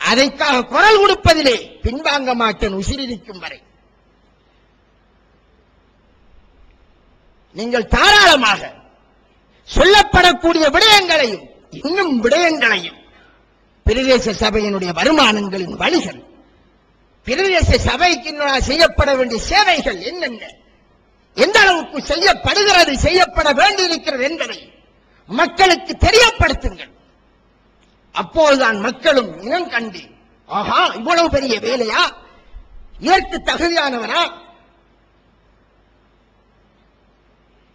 அதற்காக குரல் கொடுப்பதிலே பின்வாங்க மாட்டேன் உசிரிக்கும் வரை. நீங்கள் தாராளமாக சொல்லப்படக்கூடிய விடயங்களையும் இன்னும் விடயங்களையும் பிரதேச சபையினுடைய வருமானங்களின் வழிகள், பிரதேச சபைக்கு செய்யப்பட வேண்டிய சேவைகள் என்னென்ன, எந்த அளவுக்கு செய்யப்படுகிறது, செய்யப்பட வேண்டியிருக்கிறது என்பதை மக்களுக்கு தெரியப்படுத்துங்கள். அப்போதுதான் மக்களும் இனம் கண்டு, ஆஹா இவ்வளவு பெரிய வேலையா, இதற்கு தகுதியானவரா,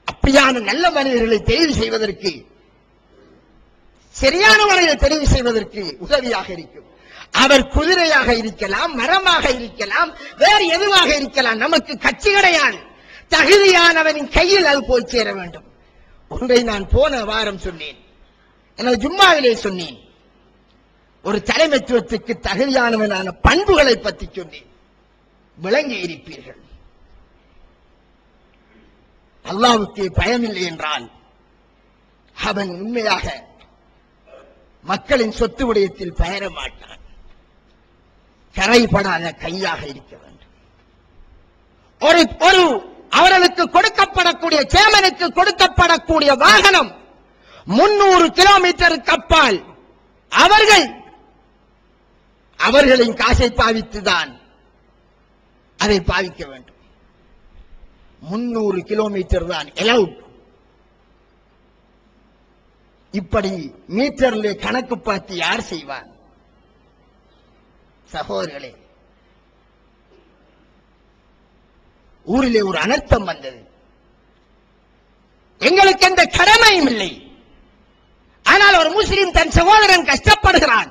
அப்படியான நல்ல மனிதர்களை தெரிவு செய்வதற்கு, சரியான முறையில் தெரிவு செய்வதற்கு உதவியாக இருக்கும். அவர் குதிரையாக இருக்கலாம், மரமாக இருக்கலாம், வேறு எதுவாக இருக்கலாம், நமக்கு கட்சி கிடையாது. தகுதியானவனின் கையில் அது போய் சேர வேண்டும். ஒன்றை நான் போன வாரம் சொன்னேன், எனது ஜும்மாவிலே சொன்னேன். ஒரு தலைமைத்துவத்துக்கு தகுதியானவனான பண்புகளை பற்றி சொன்னேன், விளங்கி இருப்பீர்கள். அல்லாஹ்வுக்கு பயமில்லை என்றால் அவன் உண்மையாக மக்களின் சொத்து விடயத்தில் பெயர மாட்டான். கரைபடாத கையாக இருக்க வேண்டும். ஒரு அவர்களுக்கு கொடுக்கப்படக்கூடிய, சேமனுக்கு கொடுக்கப்படக்கூடிய வாகனம் 300 கிலோமீட்டருக்கு அப்பால் அவர்களின் காசை பாவித்துதான் அதை பாவிக்க வேண்டும். 300 கிலோமீட்டர் தான் எலவுட். இப்படி மீட்டர்ல கணக்கு பார்த்து யார் செய்வார்? சகோதரர்களே, ஊரிலே ஒரு அனர்த்தம் வந்தது. எங்களுக்கு எந்த கடமையும் இல்லை, ஆனால் ஒரு முஸ்லிம் தன் சகோதரன் கஷ்டப்படுகிறான்,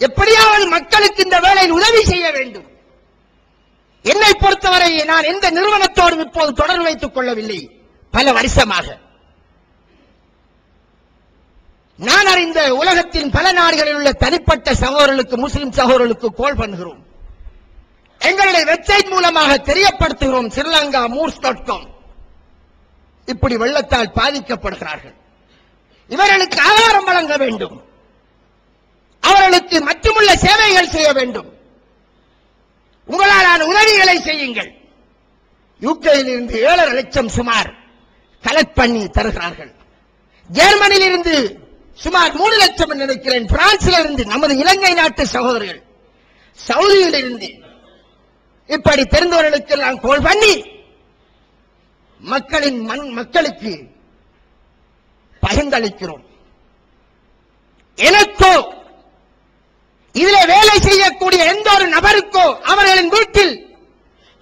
எப்படியாவது மக்களுக்கு இந்த வேளையில் உதவி செய்ய வேண்டும். என்னை பொறுத்தவரை நான் எந்த நிறுவனத்தோடும் இப்போது தொடர்பு வைத்துக் கொள்ளவில்லை. பல வருஷமாக நான் அறிந்த உலகத்தின் பல நாடுகளில் உள்ள தனிப்பட்ட சகோதரர்களுக்கு, முஸ்லிம் சகோதரர்களுக்கு கோல் பண்ணுகிறோம். எங்களுடைய வெப்சைட் மூலமாக தெரியப்படுத்துகிறோம். ஸ்ரீலங்கா moors.com இப்படி வெள்ளத்தால் பாதிக்கப்படுகிறார்கள். இவர்களுக்கு ஆதாரம் வழங்க வேண்டும், அவர்களுக்கு மட்டுமுள்ள சேவைகள் செய்ய வேண்டும். உங்களாலான உதவிகளை செய்யுங்கள். யூகேயில் இருந்து 7.5 லட்சம் சுமார் கலெக்ட் பண்ணி தருகிறார்கள். ஜெர்மனியில் இருந்து சுமார் 3 லட்சம் நினைக்கிறேன். பிரான்சில் இருந்து நமது இலங்கை நாட்டு சகோதரர்கள், சவுதியில் இருந்து இப்படி தெரிந்தவர்களுக்கு எல்லாம் கோல் பண்ணி மக்களுக்கு பகிர்ந்தளிக்கிறோம். எனக்கோ இதிலே வேலை செய்யக்கூடிய எந்த ஒரு நபருக்கோ அவர்களின் வீட்டில்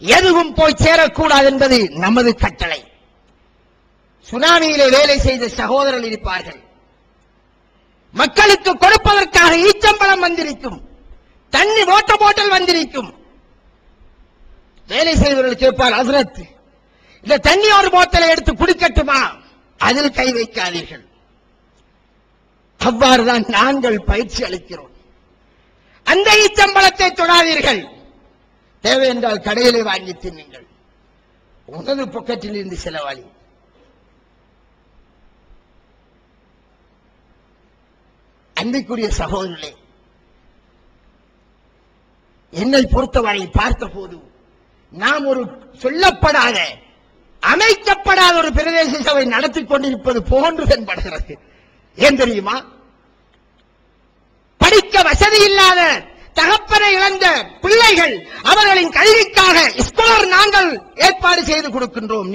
எதுவும் போய் சேரக்கூடாது என்பது நமது கட்டளை. சுனாமியிலே வேலை செய்த சகோதரர்கள் இருப்பார்கள். மக்களுக்கு கொடுப்பதற்காக ஈச்சம்பழம் வந்திருக்கும், தண்ணி வாட்டர் பாட்டில் வந்திருக்கும். வேலை செய்தவர்கள் கேட்பார், ஹஸ்ரத் இந்த தண்ணி ஒரு போத்தலை எடுத்து குடிக்கட்டுமா? அதில் கை வைக்காதீர்கள். அவ்வாறுதான் நாங்கள் பயிற்சி அளிக்கிறோம். அந்த ஈச்சம்பழத்தை தொடாதீர்கள். தேவை என்றால் கடையிலே வாங்கி தின்னுங்கள். உனது பொக்கெட்டில் இருந்து செலவாளி. அன்பிற்குரிய சகோதரர்களே, என்னை பொறுத்தவரை பார்த்த போது நாம் ஒரு சொல்லப்படாத அமைக்கப்படாத ஒரு பிரதேச சபை நடத்திக் கொண்டிருப்பது போன்று தென்படுகிறது. ஏன் தெரியுமா? படிக்க வசதி இல்லாத தகப்பனை இழந்த பிள்ளைகள் அவர்களின் கல்விக்காக ஸ்காலர் நாங்கள் ஏற்பாடு செய்து கொடுக்கின்றோம்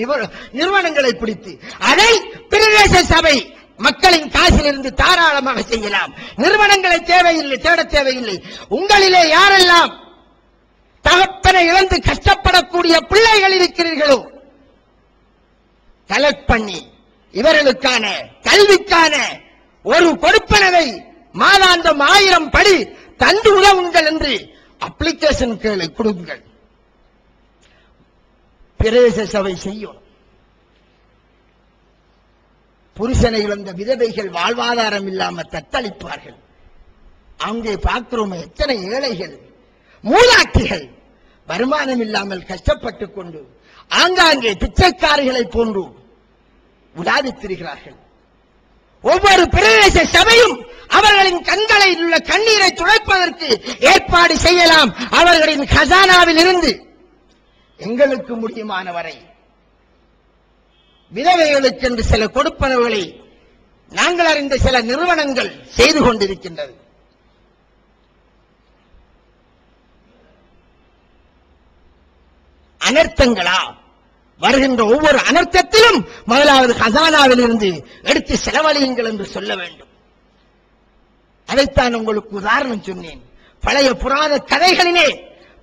நிறுவனங்களை பிடித்து. அதை பிரதேச சபை மக்களின் காசிலிருந்து தாராளமாக செய்யலாம். நிறுவனங்களை தேவையில்லை, தேட தேவையில்லை. உங்களிலே யாரெல்லாம் தகப்பனை இழந்து கஷ்டப்படக்கூடிய பிள்ளைகள் இருக்கிறீர்களோ கலெக்ட் பண்ணி இவர்களுக்கான கல்விக்கான ஒரு கொடுப்பனவை மாதாந்தம் 1000 படி தந்து உதவுங்கள் என்று அப்ளிகேஷன் கொடுங்கள். பிரதேச சபை செய்யும். புருஷனை இழந்த விதவைகள் வாழ்வாதாரம் இல்லாமல் தத்தளிப்பார்கள். அங்கே பார்க்கிறோம் எத்தனை ஏழைகள், மூலாட்டிகள் வருமானம் இல்லாமல் கஷ்டப்பட்டுக் கொண்டு ஆங்காங்கே பிச்சைக்காரிகளை போன்று உலாவித் திரிகிறார்கள். ஒவ்வொரு பிரதேச சபையும் அவர்களின் கண்களில் உள்ள கண்ணீரை துடைப்பதற்கு ஏற்பாடு செய்யலாம். அவர்களின் கஜானாவில் இருந்து எங்களுக்கு முடியுமான வரை விதவைகளுக்கு என்று சில கொடுப்பனவுகளை நாங்கள் அறிந்த சில நிறுவனங்கள் செய்து கொண்டிருக்கின்றது. அனர்த்தங்களா? வருகின்ற ஒவ்வொரு அனர்த்தத்திலும் முதலாவது கஜானாவில் இருந்து எடுத்து செலவழியுங்கள் என்று சொல்ல வேண்டும். அதைத்தான் உங்களுக்கு உதாரணம் சொன்னேன். பழைய புராண கதைகளிலே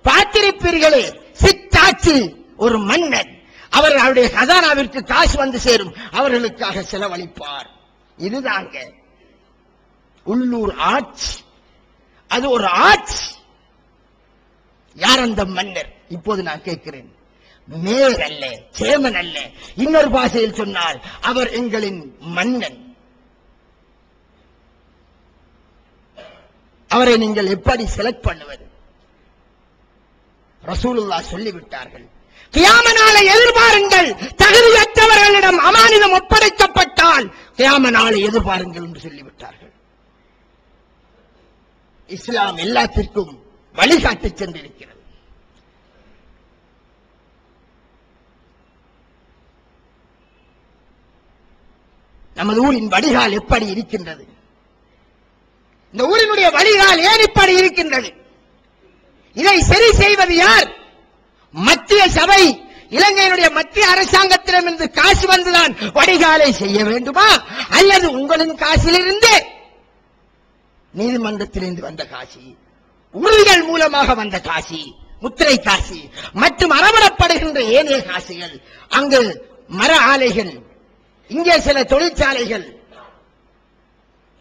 பார்த்திருப்பீர்களே, சித்தாட்சி ஒரு மன்னன், அவர்களுடைய கஜானாவிற்கு காசு வந்து சேரும், அவர்களுக்காக செலவழிப்பார். இதுதாங்க உள்ளூர் ஆட்சி. அது ஒரு ஆட்சி. யார் அந்த மன்னர்? இப்போது நான் கேட்கிறேன். மேயர் அல்ல, சேமன் அல்ல. இன்னொரு பாஷையில் சொன்னால் அவர் எங்களின் மன்னன். அவரை நீங்கள் எப்படி செலக்ட் பண்ணுவது? ரசூலுல்லாஹ் சொல்லிவிட்டார்கள், கியாம நாளை எதிர்பாருங்கள், தகுதியற்றவர்களிடம் அமானிதம் ஒப்படைக்கப்பட்டால் கியாம நாளை எதிர்பாருங்கள் என்று சொல்லிவிட்டார்கள். இஸ்லாம் எல்லாத்திற்கும் வழிகாட்டி சென்றிருக்கிறது. நமது ஊரின் வடிகால் எப்படி இருக்கின்றது? இந்த ஊரினுடைய வடிகால் ஏன் இப்படி இருக்கின்றது? இதை சரி செய்வது யார்? மத்திய சபை, இலங்கையினுடைய மத்திய அரசாங்கத்திடமிருந்து காசு வந்துதான் வடிகாலை செய்ய வேண்டுமா? அல்லது உங்களின் காசிலிருந்து, நீதிமன்றத்திலிருந்து வந்த காசி, உறுதிகள் மூலமாக வந்த காசி, முத்திரை காசி மற்றும் அறவிடப்படுகின்ற ஏனைய காசுகள், அங்கு மர ஆலைகள், இங்கே சில தொழிற்சாலைகள்,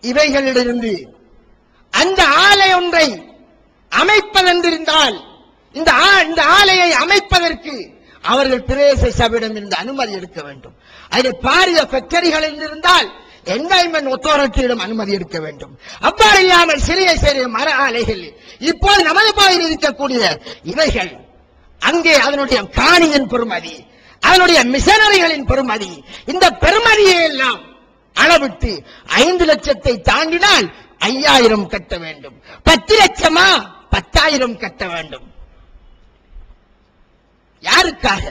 இவைகளிலிருந்து அந்த ஆலை ஒன்றை அமைப்பதென்றிருந்தால் இந்த ஆலையை அமைப்பதற்கு அவர்கள் பிரதேச சபையிடம் இருந்து அனுமதி எடுக்க வேண்டும். அதில் பாரிய ஃபேக்டரிகளில் இருந்தால் என்வாயன்மெண்ட் அத்தாரிட்டியிடம் அனுமதி எடுக்க வேண்டும். அவ்வாறு இல்லாமல் சிறிய சிறிய மர ஆலைகள், இப்போது நமது பகுதியில் இருக்கக்கூடிய இவைகள், அங்கே அதனுடைய காணியின் பெறுமதி, அதனுடைய மிஷனரிகளின் பெறுமதி, இந்த பெறுமதியை எல்லாம் அளவிட்டு 5 லட்சத்தை தாண்டினால் 5000 கட்ட வேண்டும். 10 லட்சமா 10,000 கட்ட வேண்டும். யாருக்காக?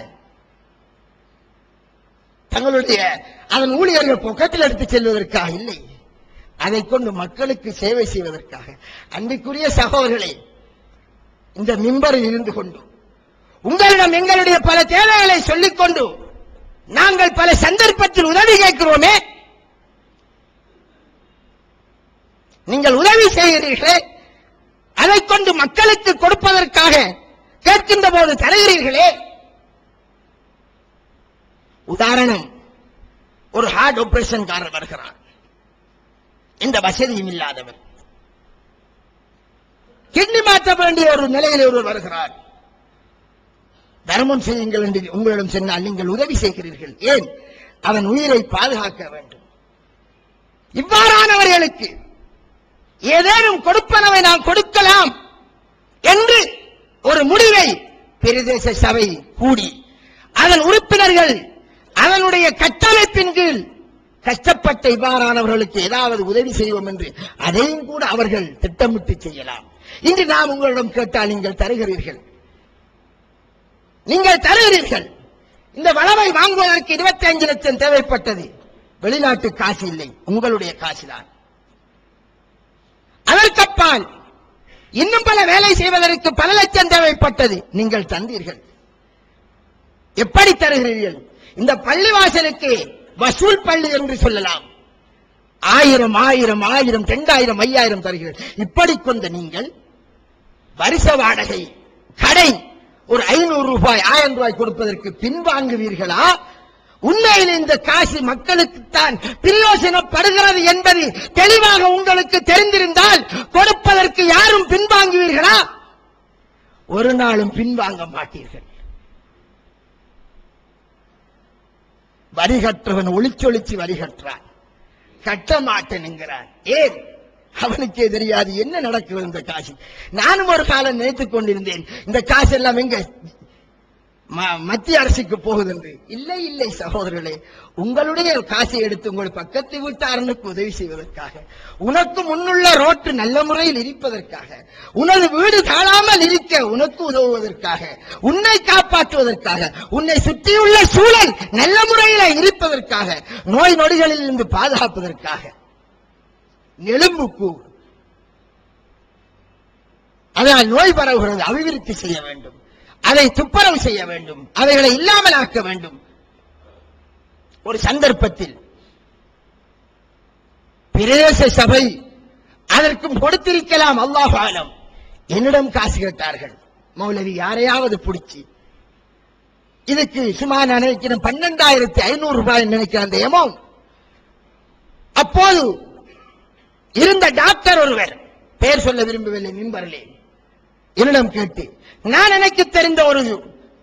தங்களுடைய அதன் ஊழியர்கள் பொக்கத்தில் எடுத்து செல்வதற்காக இல்லை, அதை கொண்டு மக்களுக்கு சேவை செய்வதற்காக. அன்பிற்குரிய சகோதரர்களே, இந்த மிம்பரில் இருந்து கொண்டு உங்களிடம் எங்களுடைய பல தேவைகளை சொல்லிக் கொண்டு நாங்கள் பல சந்தர்ப்பத்தில் உதவி கேட்கிறோமே, நீங்கள் உதவி செய்கிறீர்களே, கொண்டு மக்களுக்கு கொடுப்பதற்காக கேட்கின்ற போது தருகிறீர்களே. உதாரணம், ஒரு ஹார்ட் ஆபரேஷன் காரர் வருகிறார், எந்த வசதியும் இல்லாதவர், கிட்னி மாற்ற வேண்டிய ஒரு நிலையில் ஒருவர் வருகிறார். தர்மம் செய்யுங்கள் என்று உங்களிடம் சொன்னால் நீங்கள் உதவி செய்கிறீர்கள். ஏன்? அவன் உயிரை பாதுகாக்க வேண்டும். இவ்வாறானவர்களுக்கு ஏதேனும் கொடுப்பனவை நாம் கொடுக்கலாம் என்று ஒரு முடிவை பிரதேச சபை கூடி அதன் உறுப்பினர்கள் அதனுடைய கட்டமைப்பின் கீழ் கஷ்டப்பட்ட இவ்வாறானவர்களுக்கு ஏதாவது உதவி செய்வோம் என்று அதையும் கூட அவர்கள் திட்டமிட்டு செய்யலாம். இன்று நாம் உங்களிடம் கேட்டால் நீங்கள் தருகிறீர்கள். இந்த வளவை வாங்குவதற்கு 25 லட்சம் தேவைப்பட்டது. வெளிநாட்டு காசு இல்லை, உங்களுடைய காசுதான். அதற்கப்பால் இன்னும் பல வேலை செய்வதற்கு பல லட்சம் தேவைப்பட்டது, நீங்கள் தந்தீர்கள். எப்படி தருகிறீர்கள்? இந்த பள்ளிவாசலுக்கு வசூல் பள்ளி என்று சொல்லலாம். 1000 1000 1000 2000 5000 தருகிறீர்கள். இப்படி கொண்ட நீங்கள் வருஷ வாடகை கடை ஒரு 500 ரூபாய் 1000 ரூபாய் கொடுப்பதற்கு பின்வாங்குவீர்களா? உண்மையில் இந்த காசு மக்களுக்குத்தான் பிரயோஜனப்படுகிறது என்பது தெளிவாக உங்களுக்கு தெரிந்திருந்தால் கொடுப்பதற்கு யாரும் பின்வாங்குவீர்களா? ஒரு நாளும் பின்வாங்க மாட்டீர்கள். வரிகற்றவன் ஒளிச்சொலிச்சு வரிகற்றான், கட்ட மாட்டேன் என்கிறான். ஏன்? அவனுக்கே தெரியாது என்ன நடக்கிறது இந்த காசு. நானும் ஒரு காலம் நினைத்துக் கொண்டிருந்தேன், இந்த காசு எல்லாம் எங்க மத்திய அரசுக்கு போகுது என்று. இல்லை இல்லை சகோதரர்களே, உங்களுடைய காசை எடுத்து உங்கள் பக்கத்து வீட்டாரனுக்கு உதவி செய்வதற்காக, உனக்கு முன்னுள்ள ரோட்டு நல்ல முறையில் இருப்பதற்காக, உனது வீடு தாழாமல் இருக்க உனக்கு உதவுவதற்காக, உன்னை காப்பாற்றுவதற்காக, உன்னை சுற்றியுள்ள சூழல் நல்ல முறையில் இருப்பதற்காக, நோய் நொடிகளில் இருந்து பாதுகாப்பதற்காக. எலும்புக்கு அதனால் நோய் பரவுகிறது, அபிவிருத்தி செய்ய வேண்டும், அதை துப்புரவு செய்ய வேண்டும், அவைகளை இல்லாமல் ஆக்க வேண்டும். ஒரு சந்தர்ப்பத்தில் பிரதேச சபை அதற்கும் கொடுத்திருக்கலாம், அல்லாஹ் ஆலம். என்னிடம் காசு கேட்டார்கள், மௌலவி யாரையாவது பிடிச்சி இதுக்கு சுமார் நினைக்கிறேன் 12,500 ரூபாய் நினைக்கிறேன் அந்த அமௌண்ட். அப்போது இருந்த டாக்டர் ஒருவர், பெயர் சொல்ல விரும்பவில்லை, மிம்பரிலே என்னிடம் கேட்டு, நான் எனக்கு தெரிந்த ஒரு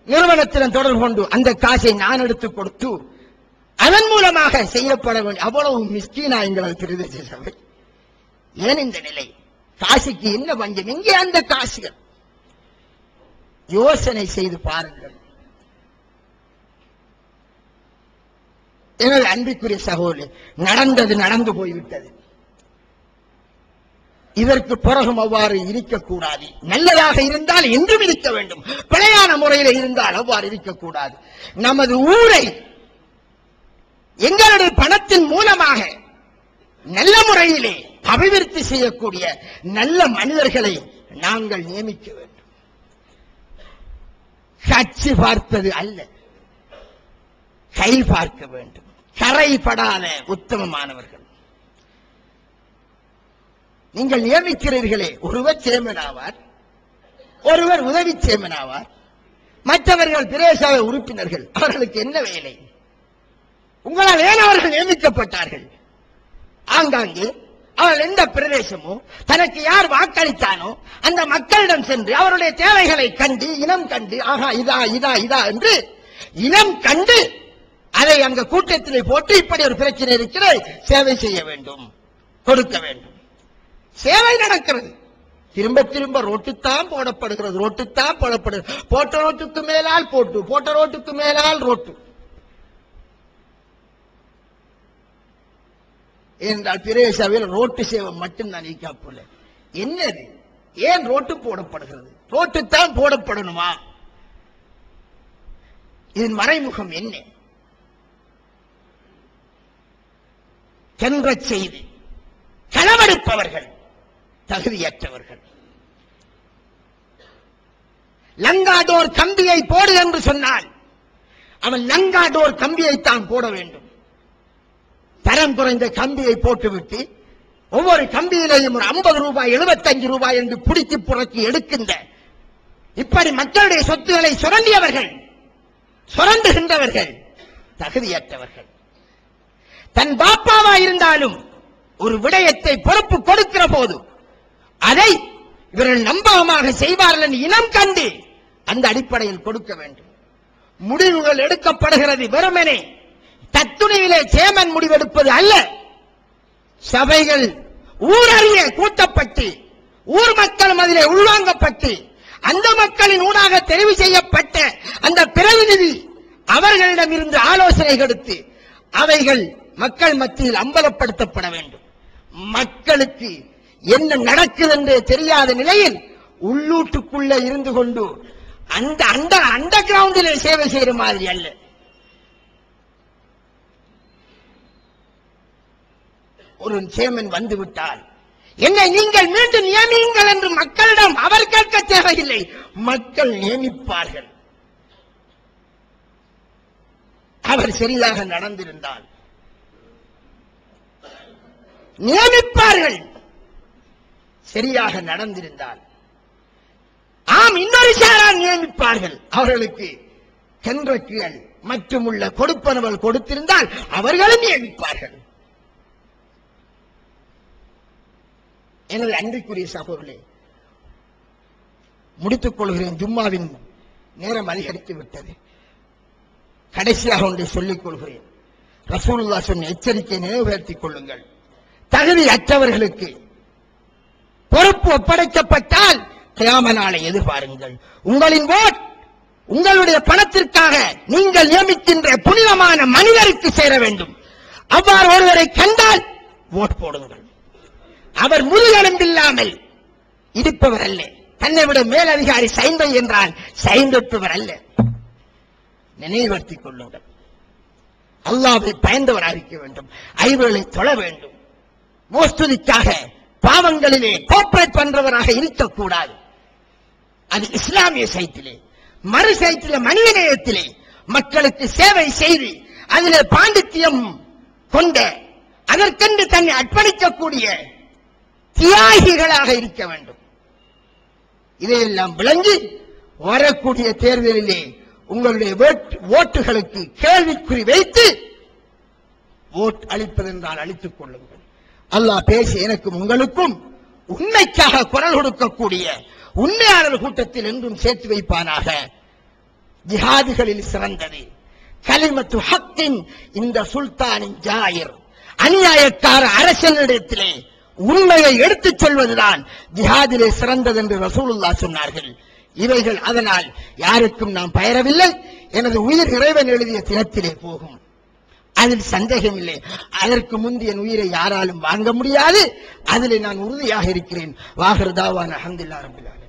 நிறுவனத்திடம் தொடர்பு கொண்டு அந்த காசை நான் எடுத்து கொடுத்து அதன் மூலமாக செய்யப்பட வேண்டும். அவ்வளவு மிஸ்கீனா எங்களது பிரதேச சபை. ஏன் இந்த நிலை? காசுக்கு என்ன பஞ்சம்? எங்கே அந்த காசுகள்? யோசனை செய்து பாருங்கள். எனவே அன்பிற்குரிய சகோதரர், நடந்தது நடந்து போய்விட்டது. இதற்கு பிறகும் அவ்வாறு இருக்கக்கூடாது. நல்லதாக இருந்தால் என்றும் இருக்க வேண்டும், பிழையான முறையில் இருந்தால் அவ்வாறு இருக்கக்கூடாது. நமது ஊரை எங்களுடைய பணத்தின் மூலமாக நல்ல முறையிலே அபிவிருத்தி செய்யக்கூடிய நல்ல மனிதர்களை நாங்கள் நியமிக்க வேண்டும். கட்சி பார்ப்பது அல்ல, கை பார்க்க வேண்டும். கரைபடாத உத்தமமானவர்கள் நீங்கள் நியமிக்கிறீர்களே, ஒருவர் சேர்மன் ஆவார், ஒருவர் உதவி சேர்மன் ஆவார், மற்றவர்கள் பிரதேச உறுப்பினர்கள். அவர்களுக்கு என்ன வேலை? உங்களால் ஏன் அவர்கள் நியமிக்கப்பட்டார்கள்? ஆங்காங்கே அவர்கள் எந்த பிரதேசமோ தனக்கு யார் வாக்களித்தானோ அந்த மக்களிடம் சென்று அவருடைய தேவைகளை கண்டு, இனம் கண்டு, ஆகா இதா இதா இதா என்று இனம் கண்டு அதை அங்க கூட்டத்திலே போட்டு இப்படி ஒரு பிரச்சனை இருக்கிறது, சேவை செய்ய வேண்டும், கொடுக்க வேண்டும். சேவை நடக்கிறது. திரும்ப திரும்ப ரோட்டுத்தான் போடப்படுகிறது, ரோட்டுத்தான் போடப்படுகிறது. போட்ட ரோட்டுக்கு மேலால் போட்டு, போட்ட ரோட்டுக்கு மேலால் ரோட்டு. என்றால் பிரதேசவில் ரோட்டு சேவை மட்டும்தான் நீக்கா போல. என்னது? ஏன் ரோட்டு போடப்படுகிறது? ரோட்டுத்தான் போடப்படணுமா? இதன் மறைமுகம் என்ன? சென்ற செய்தி களவெடுப்பவர்கள் தகுதியற்றவர்கள். லங்காடோர் கம்பியை போடு என்று சொன்னால் அவன் லங்காடோர் கம்பியைத்தான் போட வேண்டும். தரம் குறைந்த கம்பியை போட்டுவிட்டு ஒவ்வொரு கம்பியிலேயும் ஒரு 50 ரூபாய் 75 ரூபாய் என்று பிடித்து புறக்கி எடுக்கின்ற இப்படி மக்களுடைய சொத்துக்களை சுரண்டுகின்றவர்கள் தகுதியற்றவர்கள். தன் பாப்பாவா இருந்தாலும் ஒரு விடயத்தை பொறுப்பு கொடுக்கிற போது அதை இவர்கள் நம்பகமாக செய்வார்கள் இனம் கண்டு அந்த அடிப்படையில் கொடுக்க வேண்டும். முடிவுகள் எடுக்கப்படுகிறது வெறுமனே தத்துணையிலே சேமன் முடிவெடுப்பது அல்ல. சபைகள் ஊரறிய கூட்டப்பட்டு ஊர் மக்கள் அதிலே உள்வாங்கப்பட்டு அந்த மக்களின் ஊடாக தெரிவு செய்யப்பட்ட அந்த பிரதிநிதி அவர்களிடம் இருந்து ஆலோசனை கொடுத்து அவைகள் மக்கள் மத்தியில் அம்பலப்படுத்தப்பட வேண்டும். மக்களுக்கு என்ன நடக்குது என்று தெரியாத நிலையில் உள்ளூட்டுக்குள்ள இருந்து கொண்டு அந்த அண்டர் கிரவுண்டிலே சேவை செய்யற மாதிரி அல்ல. ஒரு சேமன் வந்துவிட்டால் என்னை நீங்கள் மீண்டும் நியமியுங்கள் என்று மக்களிடம் அவர் கேட்க தேவையில்லை, மக்கள் நியமிப்பார்கள். அவர் சரியாக நடந்திருந்தால் நியமிப்பார்கள், சரியாக நடந்திருந்தால் ஆம் இன்னொரு சாரார் நியமிப்பார்கள். அவர்களுக்கு கென்றக்குகள் மற்றும் உள்ள கொடுப்பனவர்கள் கொடுத்திருந்தால் அவர்களும் நியமிப்பார்கள். எனது அன்பிற்குரிய சகோதரர்களே, முடித்துக் கொள்கிறேன். ஜும்மாவின் நேரம் அதிகரித்து விட்டது. கடைசியாக ஒன்றை சொல்லிக் கொள்கிறேன். ரசூலுல்லாஹ் சொன்ன எச்சரிக்கை நினைவுபடுத்திக் கொள்ளுங்கள். தகுதி அற்றவர்களுக்கு பொறுப்பு ஒப்படைக்கப்பட்டால் கியாம நாளை எதிர்பாருங்கள். உங்களின் ஓட் உங்களுடைய பணத்திற்காக நீங்கள் நியமிக்கின்ற புனிதமான மனிதருக்கு சேர வேண்டும். அவ்வாறு ஒருவரை கண்டால் ஓட் போடுங்கள். அவர் முதுகெலும்பில்லாமல் இருப்பவர் அல்ல. தன்னை விட மேலதிகாரி சைந்தை என்றால் சைந்தொட்டுவர் அல்ல. நினைவுபடுத்திக் கொள்ளுங்கள். அல்லாஹ்வை பயந்தவராக இருக்க வேண்டும். ஐவேளை தொழ வேண்டும். மோஸ்துதிக்காக பாவங்களிலே கோஆபரேட் பண்றவராக இருக்கக்கூடாது. அது இஸ்லாமிய சைத்திலே. மறு சைத்திலே மனிதநேயத்திலே மக்களுக்கு சேவை செய்து அதிலே பாண்டித்தியம் கொண்ட அதற்கென்று தன்னை அர்ப்பணிக்கக்கூடிய தியாகிகளாக இருக்க வேண்டும். இதையெல்லாம் விளங்கி வரக்கூடிய தேர்தலிலே உங்களுடைய ஓட்டுகளுக்கு கேள்விக்குறி வைத்து ஓட் அளிப்பதென்றால் அளித்துக் கொள்ளுங்கள். அல்லாஹ் பேசி எனக்கும் உங்களுக்கும் உண்மைக்காக குரல் கொடுக்கக்கூடிய உண்மையாளர் கூட்டத்தில் என்றும் சேர்த்து வைப்பானாக. ஜிஹாதுகளில் சிறந்தது கலிமத்து ஹக்கின் இந்த சுல்தானின் ஜாயிர். அநியாயக்கார அரசனிடத்திலே உண்மையை எடுத்துச் சொல்வதுதான் ஜிஹாதிலே சிறந்தது என்று ரசூலுல்லாஹ் சொன்னார்கள். இவைகள் அதனால் யாருக்கும் நாம் பயரவில்லை. எனது உயிர் இறைவன் எழுதிய தினத்திலே போகும், அதில் சந்தேகம் இல்லை. அதற்கு முந்தைய உயிரை யாராலும் வாங்க முடியாது. அதிலே நான் உறுதியாக இருக்கிறேன். வாஹிர் தாவானா அல்ஹம்துலில்லாஹி ரப்பில் ஆலமீன்.